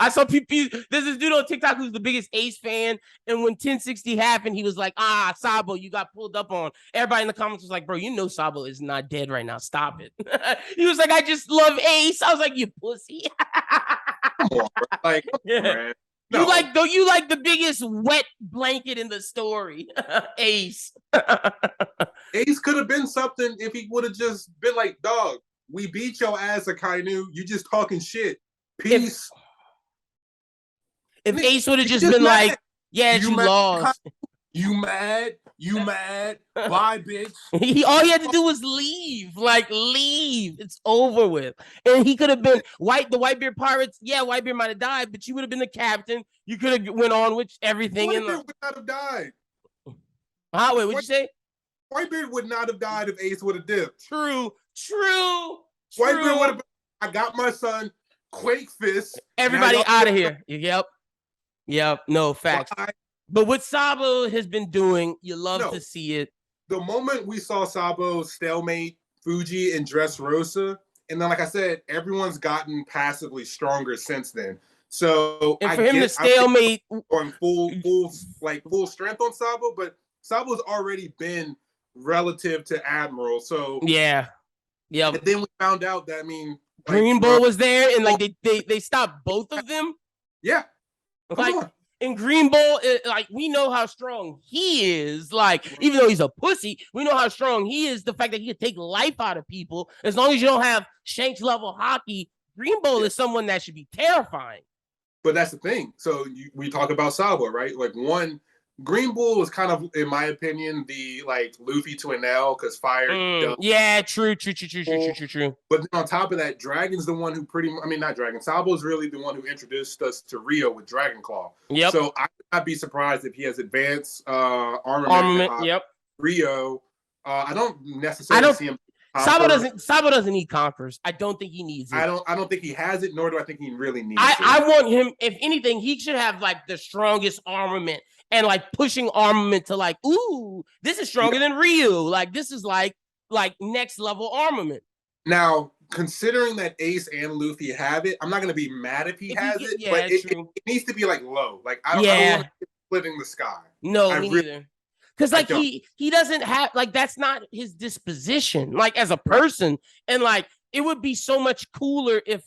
I saw people. There's this dude on TikTok who's the biggest Ace fan. And when 1060 happened, he was like, Sabo, you got pulled up on. Everybody in the comments was like, bro, you know Sabo is not dead right now. Stop it. He was like, I just love Ace. I was like, you pussy. Come on, bro. Like, man. No. You like the biggest wet blanket in the story. Ace. Ace could have been something if he would have just been like, dog, we beat your ass, Akainu. You just talking shit. Peace. If Ace would have just been mad. Like, yeah, you lost. You mad? You mad? Bye, bitch. All he had to do was leave. Like, leave. It's over with. And he could have been the Whitebeard Pirates. Yeah, Whitebeard might have died, but you would have been the captain. You could have went on with everything. Whitebeard would not have died. Wait, what'd you say? Whitebeard would not have died if Ace would have dipped. True. Whitebeard would have been, I got my son, Quake Fist. Everybody out of here. Yep. No, facts. But what Sabo has been doing, you love to see it. The moment we saw Sabo stalemate Fuji and Dressrosa, and then, like I said, everyone's gotten passively stronger since then. So and for him to stalemate on full strength on Sabo, but Sabo's already been relative to Admiral. So yeah. And then we found out that Green Bull was there, and like they stopped both of them. Yeah. In Green Bull, we know how strong he is. Like, even though he's a pussy, we know how strong he is. The fact that he can take life out of people, as long as you don't have Shanks level hockey, Green Bull is someone that should be terrifying. But that's the thing. So we talk about Sabo, right? Like, Green Bull was kind of, in my opinion, the Luffy to Enel, because fire. Yeah, true. But then on top of that, Dragon's the one who not Dragon. Sabo's really the one who introduced us to Rio with Dragon Claw. Yep. So I would not be surprised if he has advanced armament. Yep. Rio. I don't necessarily see him. Sabo doesn't need Conquerors. I don't think he needs it. I don't think he has it, nor do I think he really needs it. I want him, if anything, he should have the strongest armament and pushing armament to ooh, this is stronger than Ryu. This is like next level armament. Now, considering that Ace and Luffy have it, I'm not gonna be mad if he has it, but it needs to be low. I don't want to be splitting the sky. No, me neither. Because he doesn't have that's not his disposition as a person, and it would be so much cooler if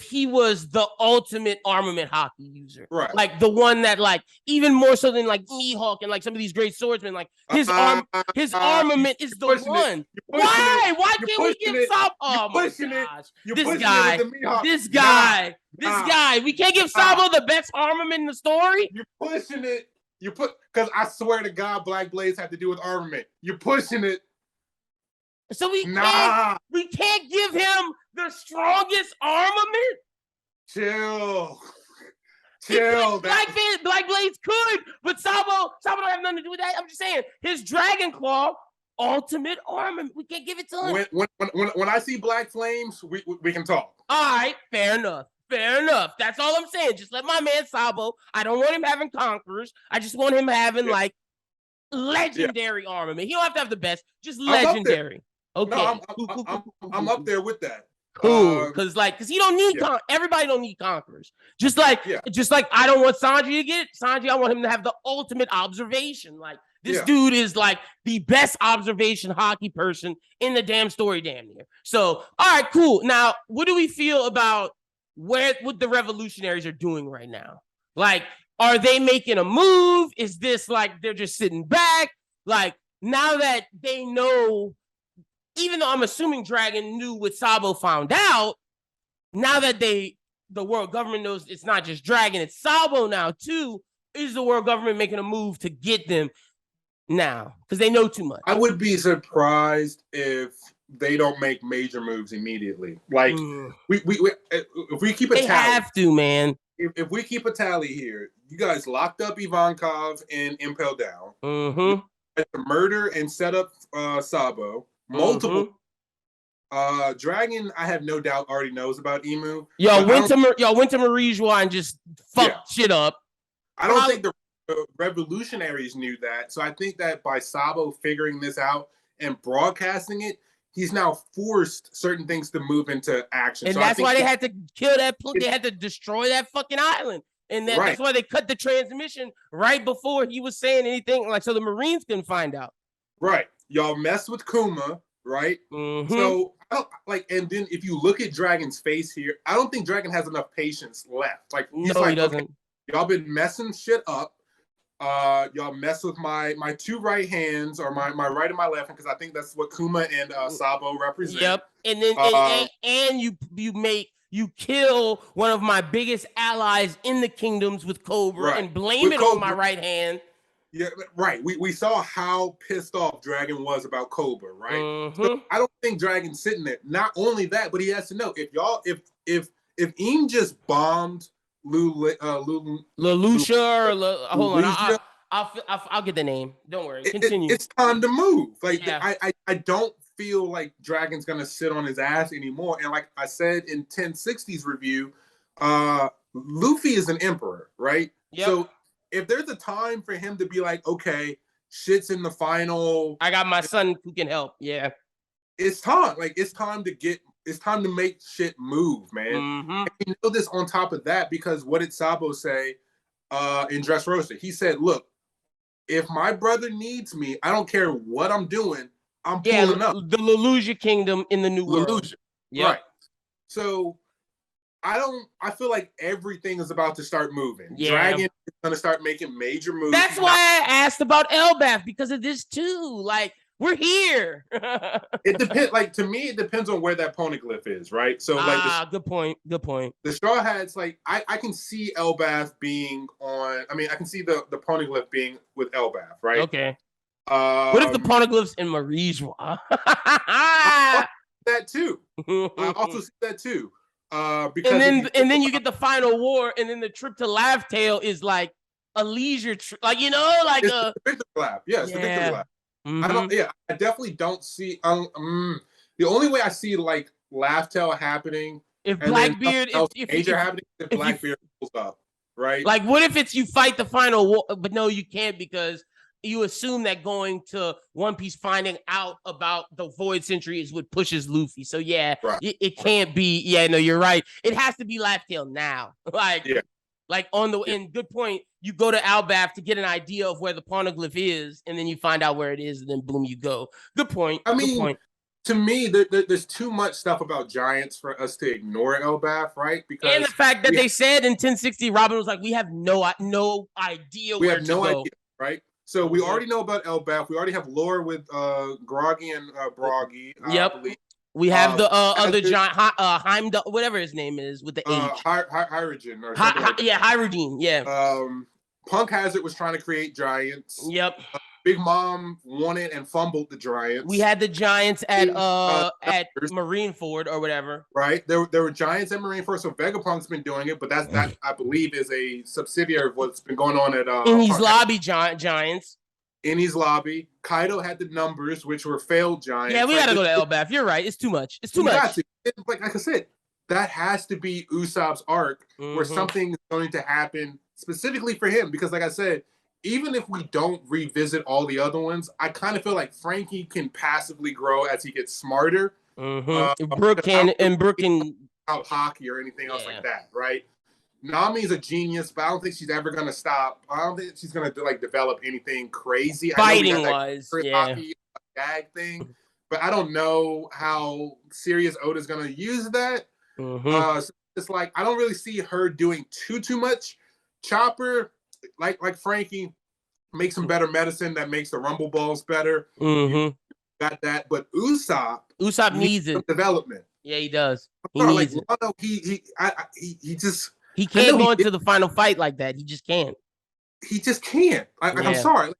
he was the ultimate armament hockey user, right? The one that even more so than Mihawk and some of these great swordsmen, his armament is the one. Why can't we give Sabo? Oh my gosh, this guy, we can't give Sabo the best armament in the story. You're pushing it. Because I swear to God, Black Blades have to do with armament. You're pushing it. So we can't give him the strongest armament. Chill. Black Blades could, but Sabo don't have nothing to do with that. I'm just saying, his Dragon Claw, ultimate armament. We can't give it to him. When I see Black Flames, we can talk. All right, fair enough. That's all I'm saying. Just let my man Sabo. I don't want him having Conquerors. I just want him having legendary armament. He don't have to have the best, just legendary. Okay. No, I'm up there with that. Cool. Because he don't need everybody don't need Conquerors. Just like I don't want Sanji to get it. Sanji, I want him to have the ultimate observation. This dude is the best observation hockey person in the damn story, damn near. So, all right, cool. Now, what do we feel about what the revolutionaries are doing right now? Are they making a move? Is this they're just sitting back? Now that they know, even though I'm assuming Dragon knew what Sabo found out, now that the world government knows it's not just Dragon, it's Sabo now too, is the world government making a move to get them now? Because they know too much. I would be surprised if they don't make major moves immediately. Like we if we keep a tally, they have to, man. If we keep a tally here, you guys locked up Ivankov and Impel Down. The murder and set up Sabo. Multiple. Dragon, I have no doubt, already knows about Emu. Y'all went to Marijua and just fucked shit up. I don't think the revolutionaries knew that. So I think that by Sabo figuring this out and broadcasting it, he's now forced certain things to move into action. And so that's why they had to kill that. They had to destroy that fucking island. And that's why they cut the transmission right before he was saying anything. Like, so the Marines couldn't find out. Right. Y'all mess with Kuma, right? So, I don't, like, and then if you look at Dragon's face here, I don't think Dragon has enough patience left. Like, he's he doesn't. Okay, y'all been messing shit up. Y'all mess with my two right hands, or my right and my left hand, because I think that's what Kuma and Sabo represent. Yep. And then and you kill one of my biggest allies in the kingdoms with Cobra and blame it on my right hand. Yeah, right. We saw how pissed off Dragon was about Cobra, right? So I don't think Dragon's sitting there. Not only that, but he has to know if Eam just bombed Leloucha or hold on, I'll get the name. Don't worry. Continue. It's time to move. Like I don't feel like Dragon's gonna sit on his ass anymore. And like I said in 1060's review, Luffy is an emperor, right? Yep. So if there's a time for him to be like, okay, shit's in the final, I got my son who can help. Yeah. It's time. Like it's time to make shit move, man. And you know this on top of that, because what did Sabo say in Dressrosa? He said, look, if my brother needs me, I don't care what I'm doing, I'm pulling up. The Leloucha Kingdom in the New World. Yep. Right. So I feel like everything is about to start moving. Yeah. Dragon is going to start making major moves. That's why I asked about Elbaf, because of this too. Like, we're here. It depends. Like, to me, it depends on where that poneglyph is, right? So, like, good point. The Straw Hats, like, I can see Elbaf being on. I mean, I can see the poneglyph being with Elbaf, right? Okay. What if the poneglyph's in Marijua? That too. I also see that too. Because and then you get the final war, and then the trip to Laugh Tale is like a leisure trip, like, you know, like it's the victory lap. Yeah, it's the victory lap. I definitely don't see. The only way I see like Laugh Tale happening, if Blackbeard, if Blackbeard pulls up, right? Like, what if it's you fight the final war, but no, you can't, because you assume that going to One Piece, finding out about the Void Century is what pushes Luffy. So yeah, it can't be. Yeah, no, you're right. It has to be Laugh Tale now. Like on the and good point. You go to Elbaf to get an idea of where the poneglyph is, and then you find out where it is, and then boom, you go. Good point. I mean, to me, there's too much stuff about giants for us to ignore Elbaf, right? Because and the fact that they said in 1060, Robin was like, "We have no idea where to go." Idea, right? So we already know about Elbaf. We already have lore with Groggy and Broggy. Yep. We have the other giant, Heimdall, whatever his name is, with the H. Hyrogen or something like that. Yeah, Hyrogen. Yeah. Punk Hazard was trying to create giants. Yep. Big Mom wanted and fumbled the giants. We had the giants at Marineford or whatever. Right. There were giants at Marineford, so Vegapunk's been doing it, but that I believe is a subsidiary of what's been going on at Enies Lobby giants. Enies Lobby. Kaido had the numbers, which were failed giants. Yeah, we gotta go to Elbaf. You're right. It's too much. It's too much. Like I said, that has to be Usopp's arc, where something is going to happen specifically for him. Because like I said, even if we don't revisit all the other ones, I kind of feel like Frankie can passively grow as he gets smarter. Brooke can out hockey or anything else like that, right? Nami's a genius, but I don't think she's ever gonna stop. I don't think she's gonna develop anything crazy. Fighting wise, hockey gag thing, but I don't know how serious Oda's gonna use that. So it's like I don't really see her doing too much. Chopper, like Frankie, makes some better medicine that makes the rumble balls better. Got that, but Usopp, Usopp needs it. Development. Yeah, he does. He needs it. Wano, he just he can't go into the final fight like that. He just can't. He just can't. I'm sorry.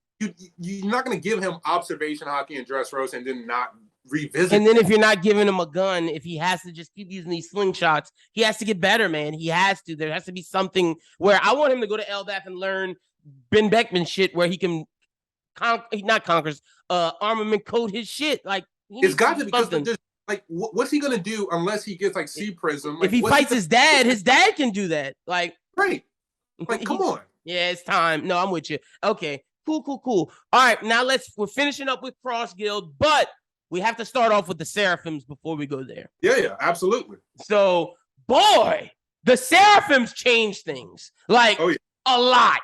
You're not going to give him observation hockey and dress roast and then not revisit. And then if you're not giving him a gun, if he has to just keep using these slingshots, he has to get better, man. He has to. There has to be something where I want him to go to Elbaf and learn Ben Beckman shit where he can armament code his shit. Like it's got to, because there's like what's he gonna do unless he gets like C Prism? Like, if he fights his dad can do that. Like right. Like come on. Yeah, it's time. No, I'm with you. Okay, cool. All right, now we're finishing up with Cross Guild, but we have to start off with the Seraphims before we go there. Yeah, absolutely. So, boy, the Seraphims change things like a lot.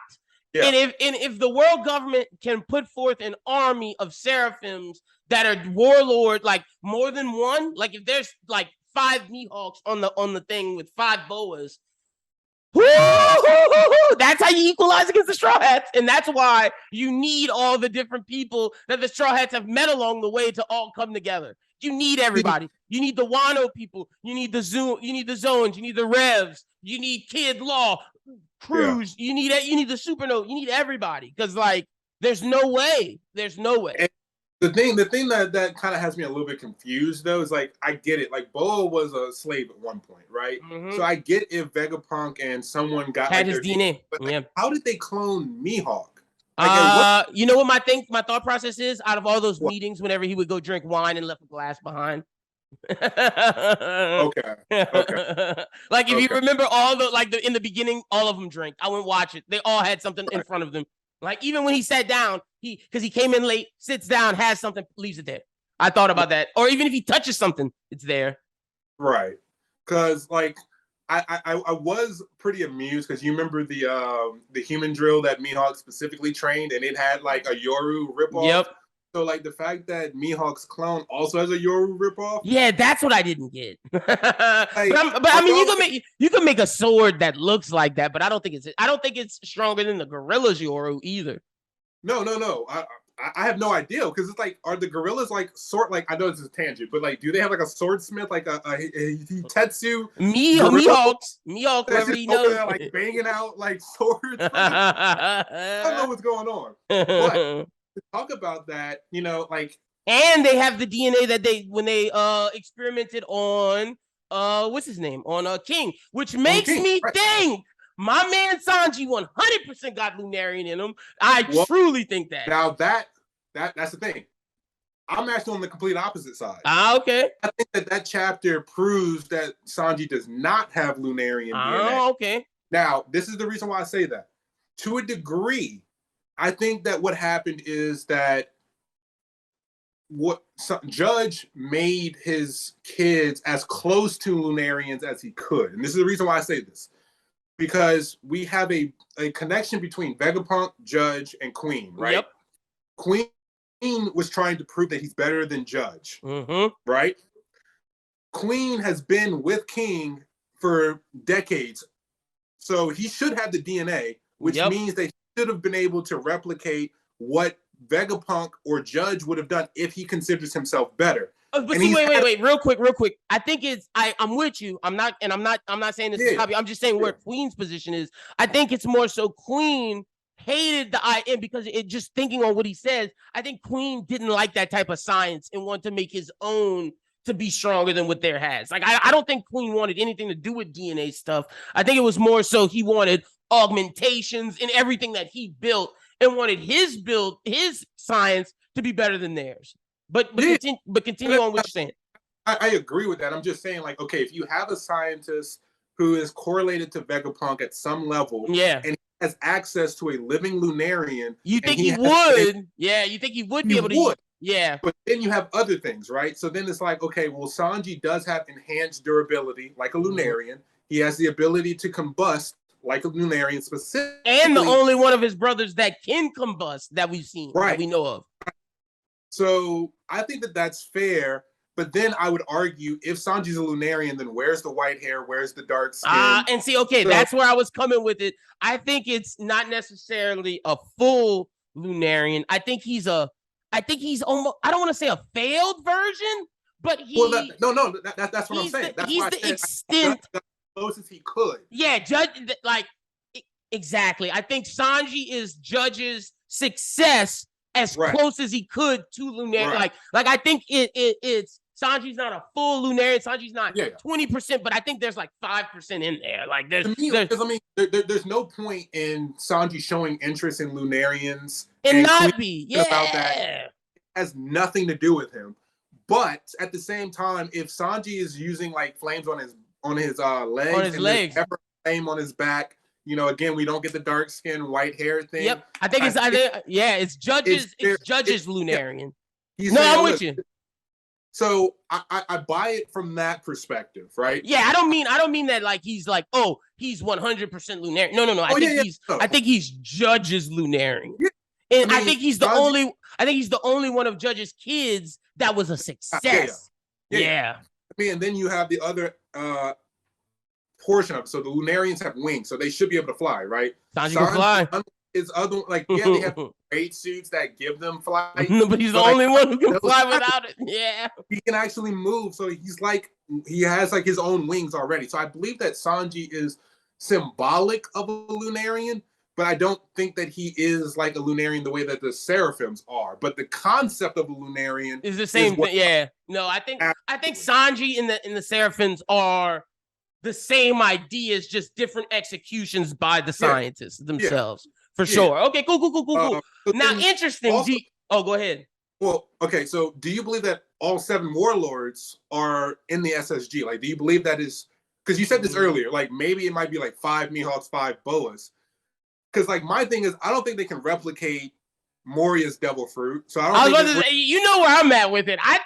Yeah. And if the world government can put forth an army of Seraphims that are warlord, like more than one, like if there's like 5 Mihawks on the thing with 5 boas, that's how you equalize against the Straw Hats. And that's why you need all the different people that the Straw Hats have met along the way to all come together. You need everybody. You need the Wano people. You need the Zones. You need the Revs. You need Kid Law, Cruz. Yeah. You need the Supernote. You need everybody, because like there's no way. And the thing that kind of has me a little bit confused though is like I get it. Like Boa was a slave at one point, right? Mm-hmm. So I get if Vegapunk and someone got had his DNA. But like, how did they clone Mihawk? Like, you know what my thought process is? Out of all those meetings, whenever he would go drink wine and left a glass behind. Okay. Like if you remember in the beginning, all of them drank. I went watch it. They all had something in front of them. Like even when he sat down, because he came in late, sits down, has something, leaves it there. I thought about that. Or even if he touches something, it's there. Right. Because like I was pretty amused because you remember the human drill that Mihawk specifically trained, and it had like a Yoru ripoff. Yep. So like the fact that Mihawk's clone also has a Yoru ripoff. Yeah, that's what I didn't get. But I mean, you can make a sword that looks like that, but I don't think it's stronger than the Gorilla's Yoru either. No. I have no idea, because it's like, are the gorillas like sword? Like I know this is a tangent, but like, do they have like a swordsmith, like a Tetsu? Mihawks, whatever he knows, like banging out like swords. I don't know what's going on. But to talk about that, you know, like, and they have the DNA that when they experimented on what's his name, on King, which makes me think. My man Sanji 100% got Lunarian in him. I truly think that. Now that's the thing. I'm actually on the complete opposite side. Okay. I think that chapter proves that Sanji does not have Lunarian DNA. Okay. Now, this is the reason why I say that. To a degree, I think that what happened is that Judge made his kids as close to Lunarians as he could. And this is the reason why I say this. Because we have a connection between Vegapunk, Judge, and Queen, right? Yep. Queen was trying to prove that he's better than Judge, right? Queen has been with King for decades, so he should have the DNA, which means they should have been able to replicate what Vegapunk or Judge would have done if he considers himself better. But see, wait, real quick. I think I'm with you. I'm not saying this is copy. I'm just saying where Queen's position is. I think it's more so Queen hated the IM because it just thinking on what he says. I think Queen didn't like that type of science and wanted to make his own to be stronger than what there has. Like I don't think Queen wanted anything to do with DNA stuff. I think it was more so he wanted augmentations in everything that he built and wanted his science to be better than theirs. But continue on what you're saying. I agree with that. I'm just saying, like, okay, if you have a scientist who is correlated to Vegapunk at some level, and he has access to a living Lunarian, you think he would? You think he would be able to? Yeah. But then you have other things, right? So then it's like, okay, well, Sanji does have enhanced durability like a Lunarian. He has the ability to combust like a Lunarian specifically. And the only one of his brothers that can combust that we've seen, that we know of. So I think that that's fair, but then I would argue if Sanji's a Lunarian, then where's the white hair? Where's the dark skin? And see, that's where I was coming with it. I think it's not necessarily a full Lunarian. I think he's almost, I don't want to say a failed version, But he that's what I'm saying. That's he's why the I said extent as close as he could. Yeah, Judge like exactly. I think Sanji is Judge's success as close as he could to Lunarian. Right. Like I think it's Sanji's not a full Lunarian. Sanji's not 20%, but I think there's like 5% in there. Like there's no point in Sanji showing interest in Lunarians and not be about that. It has nothing to do with him. But at the same time, if Sanji is using like flames on his legs, flame on his back, again, we don't get the dark skin, white hair thing. Yep, I think it's Judge's Lunarian. I'm with you. So I buy it from that perspective, right? Yeah, I don't mean that like he's like, oh, he's 100% Lunarian. No. I think he's Judge's Lunarian. Yeah. And I think he's the only one of Judge's kids that was a success. Yeah. I mean, and then you have the other portion of it. So the Lunarians have wings, so they should be able to fly, right? Sanji can fly. Is other they have great suits that give them flight. But he's the only one who can fly without it. Yeah. He can actually move, so he has like his own wings already. So I believe that Sanji is symbolic of a Lunarian, but I don't think that he is like a Lunarian the way that the Seraphims are. But the concept of a Lunarian is the same thing. Yeah. No, I think Sanji and the Seraphims are the same ideas, just different executions by the scientists themselves. For sure. Okay, cool. Now, interesting. Also, go ahead. Well, okay, so do you believe that all 7 warlords are in the SSG? Like, do you believe that is... Because you said this earlier, like, maybe it might be like 5 Mihawks, 5 Boas. Because, like, my thing is, I don't think they can replicate Moria's Devil Fruit. So I don't think... You know where I'm at with it. I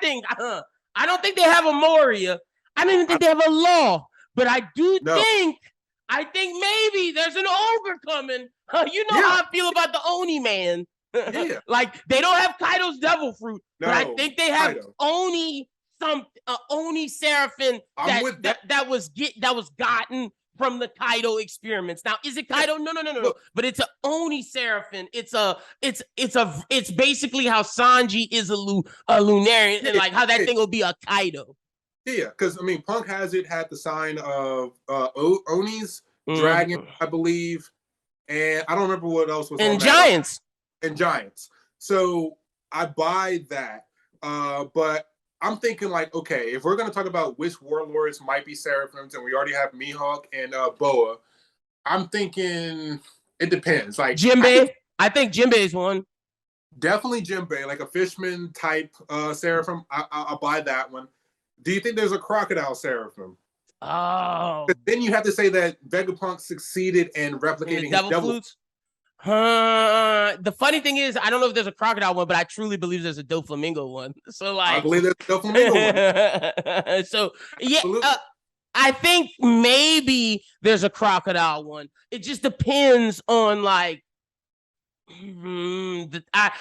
don't think they have a Moria. I don't even think they have a Law. But I think maybe there's an ogre coming. You know how I feel about the Oni man. Like they don't have Kaido's Devil Fruit, but I think they have Oni Seraphim that was gotten from the Kaido experiments. Now, is it Kaido? No. But it's an Oni Seraphim. It's basically how Sanji is a Lunarian, and like how that thing will be a Kaido. Yeah, because I mean, Punk had the sign of Oni's dragon, I believe, and I don't remember what else was. And Giants. And Giants. So I buy that, but I'm thinking like, okay, if we're gonna talk about which warlords might be Seraphims, and we already have Mihawk and Boa, I'm thinking it depends. Like Jinbei, I think Jinbei's one. Definitely Jinbei, like a Fishman type Seraphim. I'll buy that one. Do you think there's a crocodile Seraphim? Oh. But then you have to say that Vegapunk succeeded in replicating his devil flutes. The funny thing is, I don't know if there's a crocodile one, but I truly believe there's a Doflamingo one. So like, I believe there's a Doflamingo one. So yeah, I think maybe there's a crocodile one. It just depends on like. I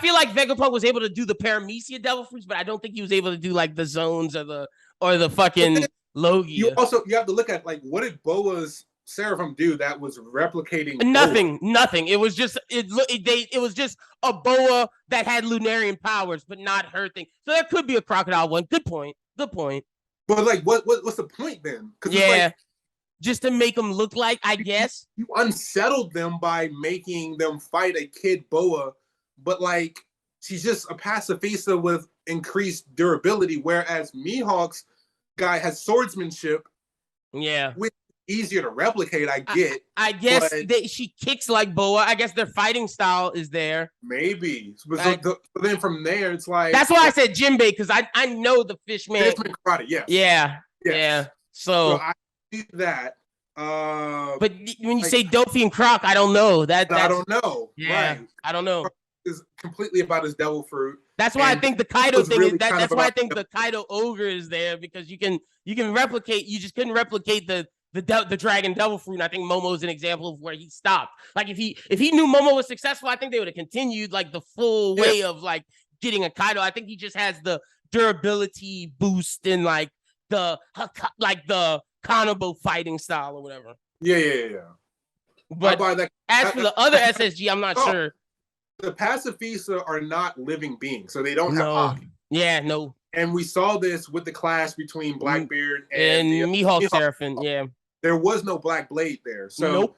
feel like Vegapunk was able to do the Paramecia Devil Fruits, but I don't think he was able to do like the zones or the fucking Logia. You have to look at like what did Boa's Seraphim do that was replicating nothing. Boa? Nothing. It was just it was just a Boa that had Lunarian powers, but not her thing. So there could be a crocodile one. Good point. But like, what's the point then? Yeah. Just to make them look like, I guess. You unsettled them by making them fight a kid Boa, but like she's just a pacifista with increased durability, whereas Mihawk's guy has swordsmanship. Yeah. Which is easier to replicate, I get. I guess she kicks like Boa. I guess their fighting style is there. Maybe. So then from there, it's like... That's why I said Jinbei, because I know the Fishman. Fishman karate, yes. Yeah. So I see that. But when you say Dofi and Croc, I don't know. I don't know. Yeah, right. I don't know. Croc is completely about his devil fruit. That's why I think the Kaido thing is that's why I think the Kaido ogre is there, because you can replicate. You just couldn't replicate the dragon devil fruit. And I think Momo's an example of where he stopped. Like if he knew Momo was successful, I think they would have continued like the full way of like getting a Kaido. I think he just has the durability boost and like the Kanabo fighting style or whatever. Yeah. But as for the other SSG, I'm not sure. The Pacifista are not living beings, so they don't have hockey. Yeah, no. And we saw this with the clash between Blackbeard and Mihawk Seraphim. Yeah, there was no Black Blade there, so nope.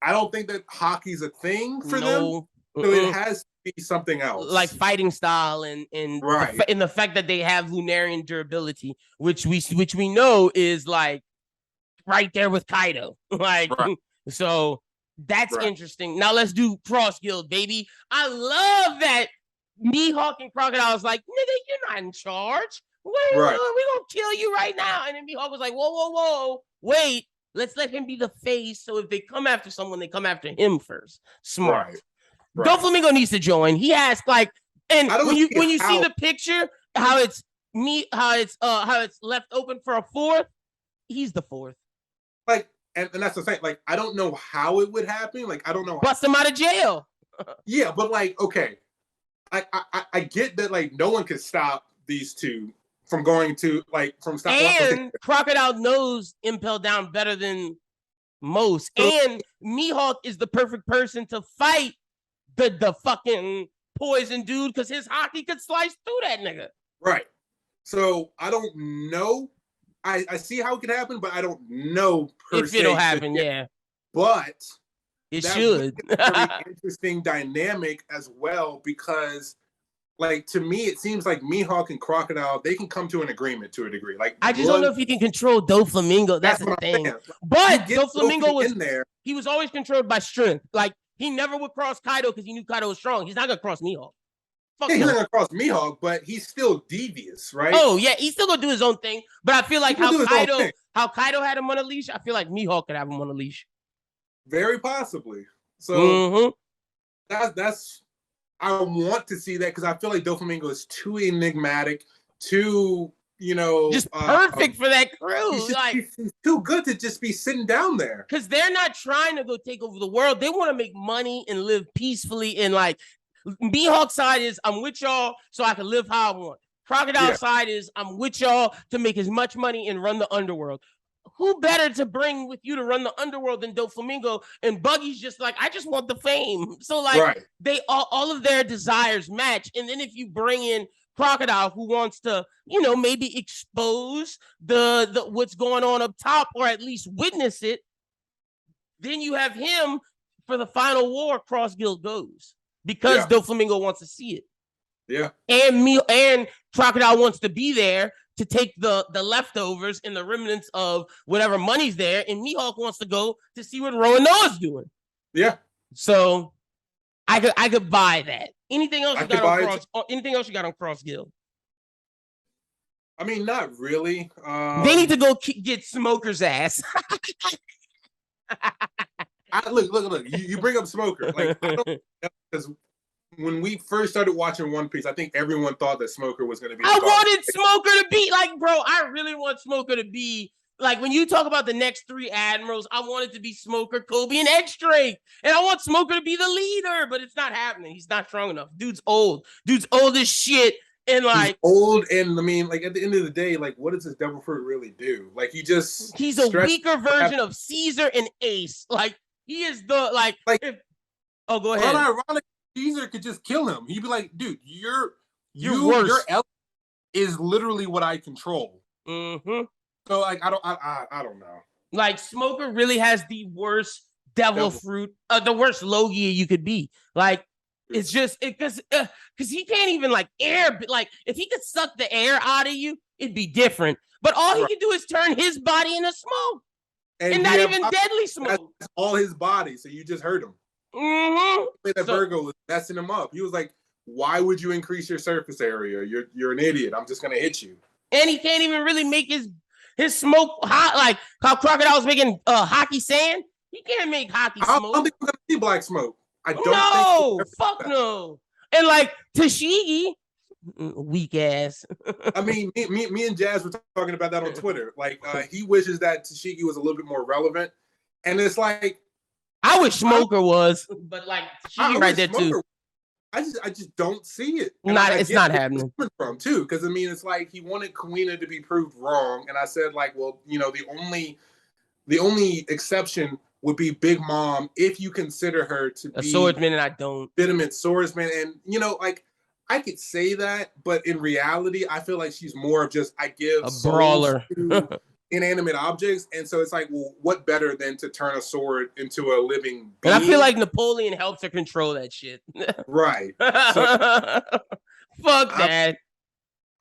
I don't think that hockey's a thing for them. So it has to be something else, like fighting style and right. the fact that they have Lunarian durability, which we know is like right there with Kaido. Like, right. So that's interesting. Now let's do Cross Guild, baby. I love that Mihawk and Crocodile's like, nigga, you're not in charge. We're gonna kill you right now. And then Mihawk was like, whoa, wait. Let's let him be the face. So if they come after someone, they come after him first. Smart. Right. Doflamingo needs to join. He has like, and when you see the picture, how it's left open for a fourth, he's the fourth. Like, and that's the thing. Like, I don't know how it would happen. Like, I don't know. Bust him out of jail. Yeah, but like, okay, I get that. Like, no one could stop these two from going to and Crocodile knows Impel Down better than most. And Mihawk is the perfect person to fight the fucking poison dude because his hockey could slice through that nigga. Right. So I don't know. I see how it could happen, but I don't know if it'll happen, yeah. But it should. Be a very interesting dynamic as well, because like, to me, it seems like Mihawk and Crocodile, they can come to an agreement to a degree. Like, I just don't know if he can control Doflamingo. That's the thing. But Doflamingo was in there. He was always controlled by strength. Like, he never would cross Kaido because he knew Kaido was strong. He's not gonna cross Mihawk. He's not gonna cross Mihawk, but he's still devious, right? Oh yeah, he's still gonna do his own thing. But I feel like how Kaido had him on a leash, I feel like Mihawk could have him on a leash. Very possibly. So that's. I want to see that because I feel like Doflamingo is too enigmatic, too, just perfect for that crew. He's too good to just be sitting down there. Because they're not trying to go take over the world. They want to make money and live peacefully. And like, Mihawk's side is, I'm with y'all so I can live how I want. Crocodile's side is, I'm with y'all to make as much money and run the underworld. Who better to bring with you to run the underworld than Doflamingo? And Buggy's just like, I just want the fame. So like, they all of their desires match. And then if you bring in Crocodile, who wants to, maybe expose the what's going on up top, or at least witness it, then you have him for the final war. Cross Guild goes because Doflamingo wants to see it. Yeah, and Crocodile wants to be there to take the leftovers and the remnants of whatever money's there, and Mihawk wants to go to see what Roanoa's doing. Yeah. So I could buy that. Anything else you got on Cross Guild? I mean, not really. They need to go get Smoker's ass. Look. You bring up Smoker. Like, I don't know, because when we first started watching One Piece, I think everyone thought that Smoker was going to be. I wanted Smoker to be like, bro. I really want Smoker to be like, when you talk about the next three admirals, I want it to be Smoker, Kobe, and X-Drake, and I want Smoker to be the leader, but it's not happening. He's not strong enough. Dude's old. Dude's old as shit, and like, he's old, and I mean, like, at the end of the day, like, what does his devil fruit really do? Like, he's a weaker version of Caesar and Ace. Like, he is the go ahead. Ironic. Caesar could just kill him. He'd be like, dude, your element is literally what I control. Mm-hmm. So like, I don't know. Like, Smoker really has the worst devil fruit, the worst Logia you could be. Like, it's just because he can't even like air. Like, if he could suck the air out of you, it'd be different. But all he can do is turn his body into smoke, and not even deadly smoke. That's all his body. So you just hurt him. Mm-hmm. That Virgo was messing him up. He was like, "Why would you increase your surface area? You're an idiot. I'm just gonna hit you." And he can't even really make his smoke hot, like how Crocodile's making hockey sand. He can't make hockey smoke. I don't think we're gonna see black smoke. I don't. No, fuck no. And like Tashigi, weak ass. I mean, me and Jazz were talking about that on Twitter. Like, he wishes that Tashigi was a little bit more relevant, and it's like, I wish Smoker was, but like Tashigi right there too. I just don't see it. It's not happening. From too, because I mean, it's like he wanted Kuina to be proved wrong, and I said like, well, the only exception would be Big Mom if you consider her to be a swordsman, and I don't. Legitimate swordsman, and like, I could say that, but in reality, I feel like she's more of just, I give a souls brawler to inanimate objects. And so it's like, well, what better than to turn a sword into a living being? And I feel like Napoleon helps her control that shit. Right. So fuck that.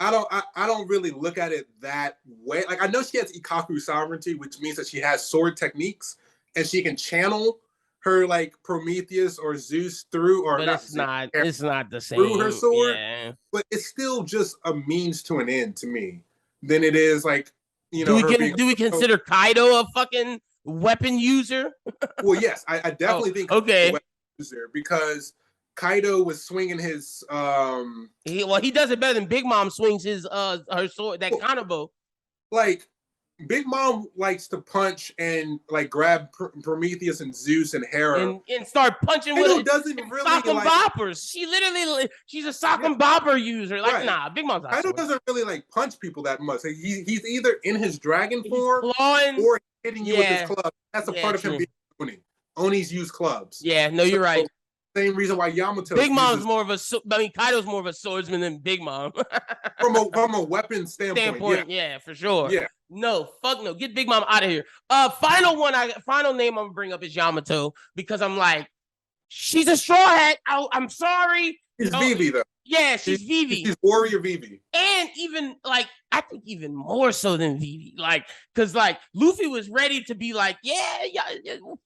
I don't really look at it that way. Like, I know she has Ikaku sovereignty, which means that she has sword techniques and she can channel her like Prometheus or Zeus through, or but not it's not the same through her sword. Yeah. But it's still just a means to an end to me. Than it is like, you do know. we consider Kaido a fucking weapon user? Well, yes, I definitely think okay. a weapon user, because Kaido was swinging his he does it better than Big Mom swings his her sword, that Kanabo. Like, Big Mom likes to punch and like grab Prometheus and Zeus and Hera and start punching Kaido with doesn't really sock and like boppers. She's a sock and bopper user. Like, nah, Big Mom's not. Kaido doesn't really like punch people that much. Like, he's either in his dragon form clawing, or hitting you with his club. That's a part of him being Oni. Onis use clubs. Yeah, no, you're right. Same reason why Yamato. Big Mom's more of a. I mean, Kaido's more of a swordsman than Big Mom. from a weapon standpoint, yeah, for sure. Yeah. No, fuck no. Get Big Mom out of here. Final name I'm gonna bring up is Yamato, because I'm like, she's a straw hat. I'm sorry. She's Vivi though. Yeah, she's Vivi. She's warrior Vivi. And even like, I think even more so than Vivi. Like, cause like Luffy was ready to be like, yeah,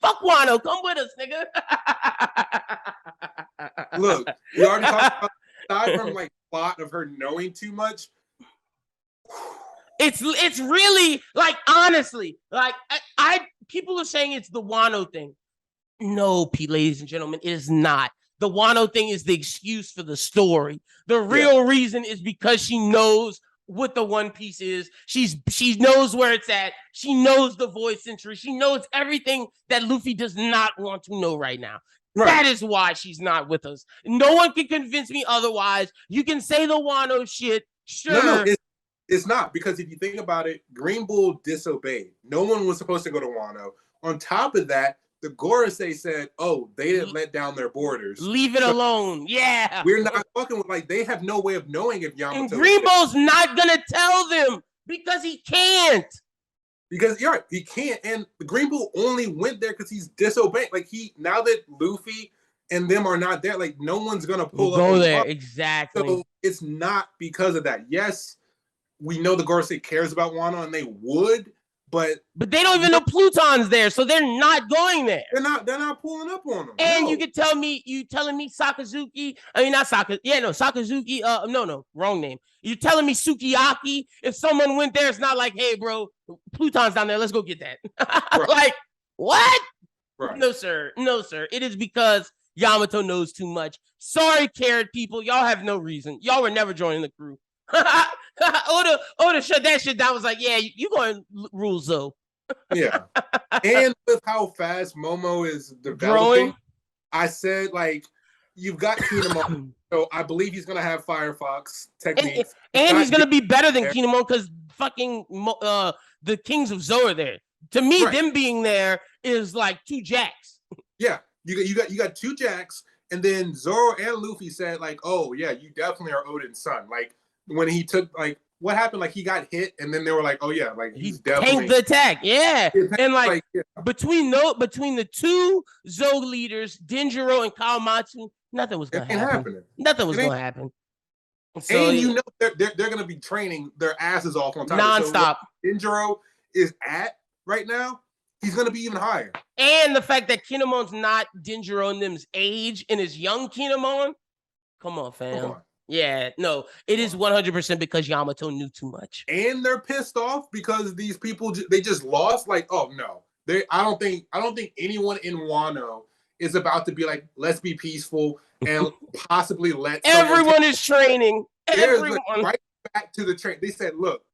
fuck Wano, come with us, nigga. Look, we already talked about, aside from like plot of her knowing too much. It's really like, honestly, like people are saying it's the Wano thing. No, ladies and gentlemen, it is not. The Wano thing is the excuse for the story. The real reason is because she knows what the One Piece is. She knows where it's at. She knows the Void Century. She knows everything that Luffy does not want to know right now. Right. That is why she's not with us. No one can convince me otherwise. You can say the Wano shit, sure. No, it's not, because if you think about it, Green Bull disobeyed. No one was supposed to go to Wano. On top of that, the Gorosei said, "Oh, they didn't let down their borders. Leave it alone." Yeah, we're not fucking with, like, they have no way of knowing if Yamato. And Green Bull's not gonna tell them because he can't. Because you're right, he can't. And the Green Bull only went there because he's disobeying. Like, now that Luffy and them are not there, like, no one's gonna go there. Exactly. So it's not because of that. Yes, we know the Gorosei cares about Wano, and they would. But they don't even know Pluton's there, so they're not going there. They're not pulling up on them. And you can tell me, telling me Sakazuki, I mean not Saka, Sakazuki, no, wrong name. You're telling me Sukiyaki, if someone went there, it's not like, hey bro, Pluton's down there, let's go get that. Right. Like, what? Right. No sir. It is because Yamato knows too much. Sorry, Carrot people, y'all have no reason. Y'all were never joining the crew. Oda shut that shit down. Was like, yeah, you going to rule Zo. Yeah. And with how fast Momo is developing, I said, like, you've got Kinemon, so I believe he's gonna have Firefox techniques. And he's gonna be better than Kinemon because fucking the Kings of Zo are there. To me, them being there is like two jacks. Yeah, you got two jacks, and then Zoro and Luffy said, like, oh yeah, you definitely are Odin's son. Like, when he took, like, what happened? Like, he got hit, and then they were like, "Oh yeah, like he's definitely tanked the attack." Yeah, and like between the two Zo leaders, Denjiro and Kawamatsu, nothing was gonna happen. Nothing was gonna happen. So, and you know they're gonna be training their asses off on time nonstop. So Denjiro is at right now, he's gonna be even higher. And the fact that Kinemon's not Denjiro and them's age and is young Kinemon, come on, fam. Come on. Yeah, no, it is 100% because Yamato knew too much, and they're pissed off because these people they just lost. Like, oh no, I don't think anyone in Wano is about to be like, let's be peaceful and possibly let everyone is training. Everyone right back to the train. They said, look,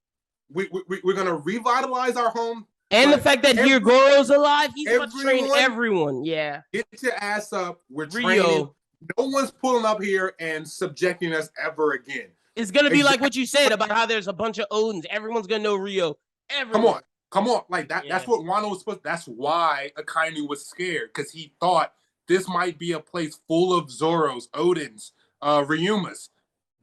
we're gonna revitalize our home, and the fact that Hyogoro's alive, he's about to train everyone. Yeah, get your ass up. We're training. No one's pulling up here and subjecting us ever again. It's gonna be like what you said about how there's a bunch of Odins. Everyone's gonna know Rio. Everyone. Come on. Like that. Yeah. That's what Wano was supposed. That's why Akainu was scared, because he thought this might be a place full of Zoros, Odins, Ryumas.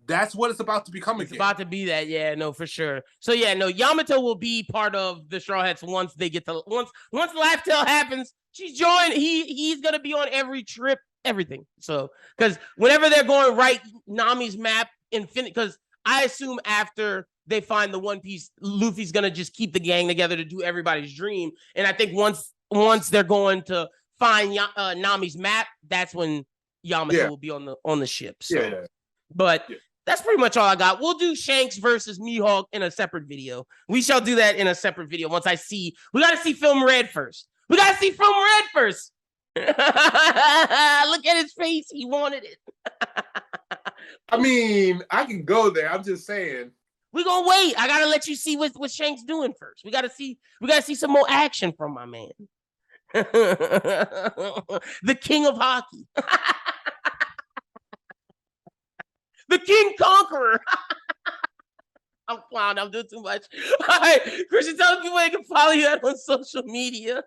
That's what it's about to become again. It's about to be that, yeah, no, for sure. So yeah, no, Yamato will be part of the Straw Hats once they get to once Laugh Tale happens. She's joined. He's gonna be on every trip, everything. So because whenever they're going right, Nami's map infinite. Because I assume after they find the One Piece, Luffy's gonna just keep the gang together to do everybody's dream. And I think once they're going to find Nami's map, that's when Yamato will be on the ship. So, but. Yeah. That's pretty much all I got. We'll do Shanks versus Mihawk in a separate video. We shall do that in a separate video once I see. We got to see Film Red first. Look at his face. He wanted it. I mean, I can go there. I'm just saying. We're going to wait. I got to let you see what Shanks doing first. We got to see some more action from my man. The king of hockey. The King Conqueror. I'm clowning. I'm doing too much. All right, Christian, tell people they can follow you on social media.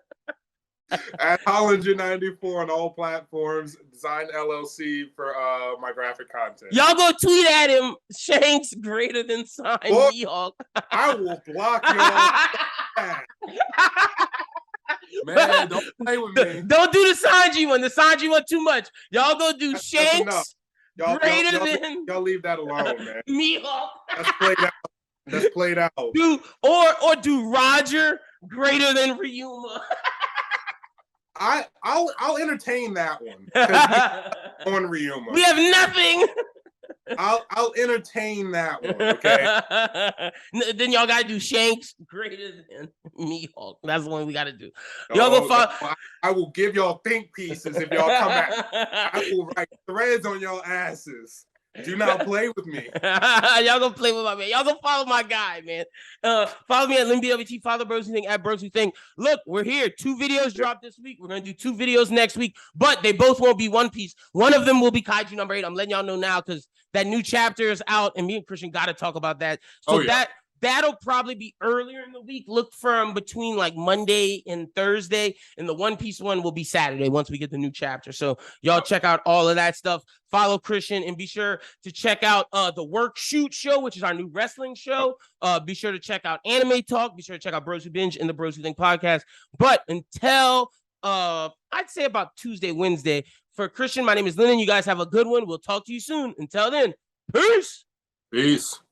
At Hollinger94 on all platforms. Design LLC for my graphic content. Y'all go tweet at him. Shanks greater than sign Mihawk. I will block y'all. Man, don't play with me. Don't do the Sanji one. The Sanji one too much. Y'all go do Shanks. Y'all leave that alone, man. Mihawk. That's played out. Do Roger greater than Ryuma. I'll entertain that one. On Ryuma. We have nothing. I'll entertain that one, okay? Then y'all gotta do Shanks greater than Mihawk. That's the one we gotta do. Y'all go follow. I will give y'all think pieces if y'all come out. I will write threads on y'all asses. Do not play with me. Y'all go play with my man. Y'all go follow my guy, man. Follow me at LynBWT. Follow Bros Who Think at Bros Who Think. Look, we're here. 2 videos dropped this week. We're gonna do 2 videos next week, but they both won't be One Piece. One of them will be Kaiju number 8. I'm letting y'all know now because that new chapter is out, and me and Christian got to talk about that. So that'll probably be earlier in the week. Look from between like Monday and Thursday, and the One Piece one will be Saturday once we get the new chapter. So y'all check out all of that stuff. Follow Christian and be sure to check out the Work Shoot show, which is our new wrestling show. Be sure to check out Anime Talk. Be sure to check out Bros Who Binge and the Bros Who Think podcast. But until I'd say about Tuesday, Wednesday, for Christian, my name is Lyn. You guys have a good one. We'll talk to you soon. Until then, peace. Peace.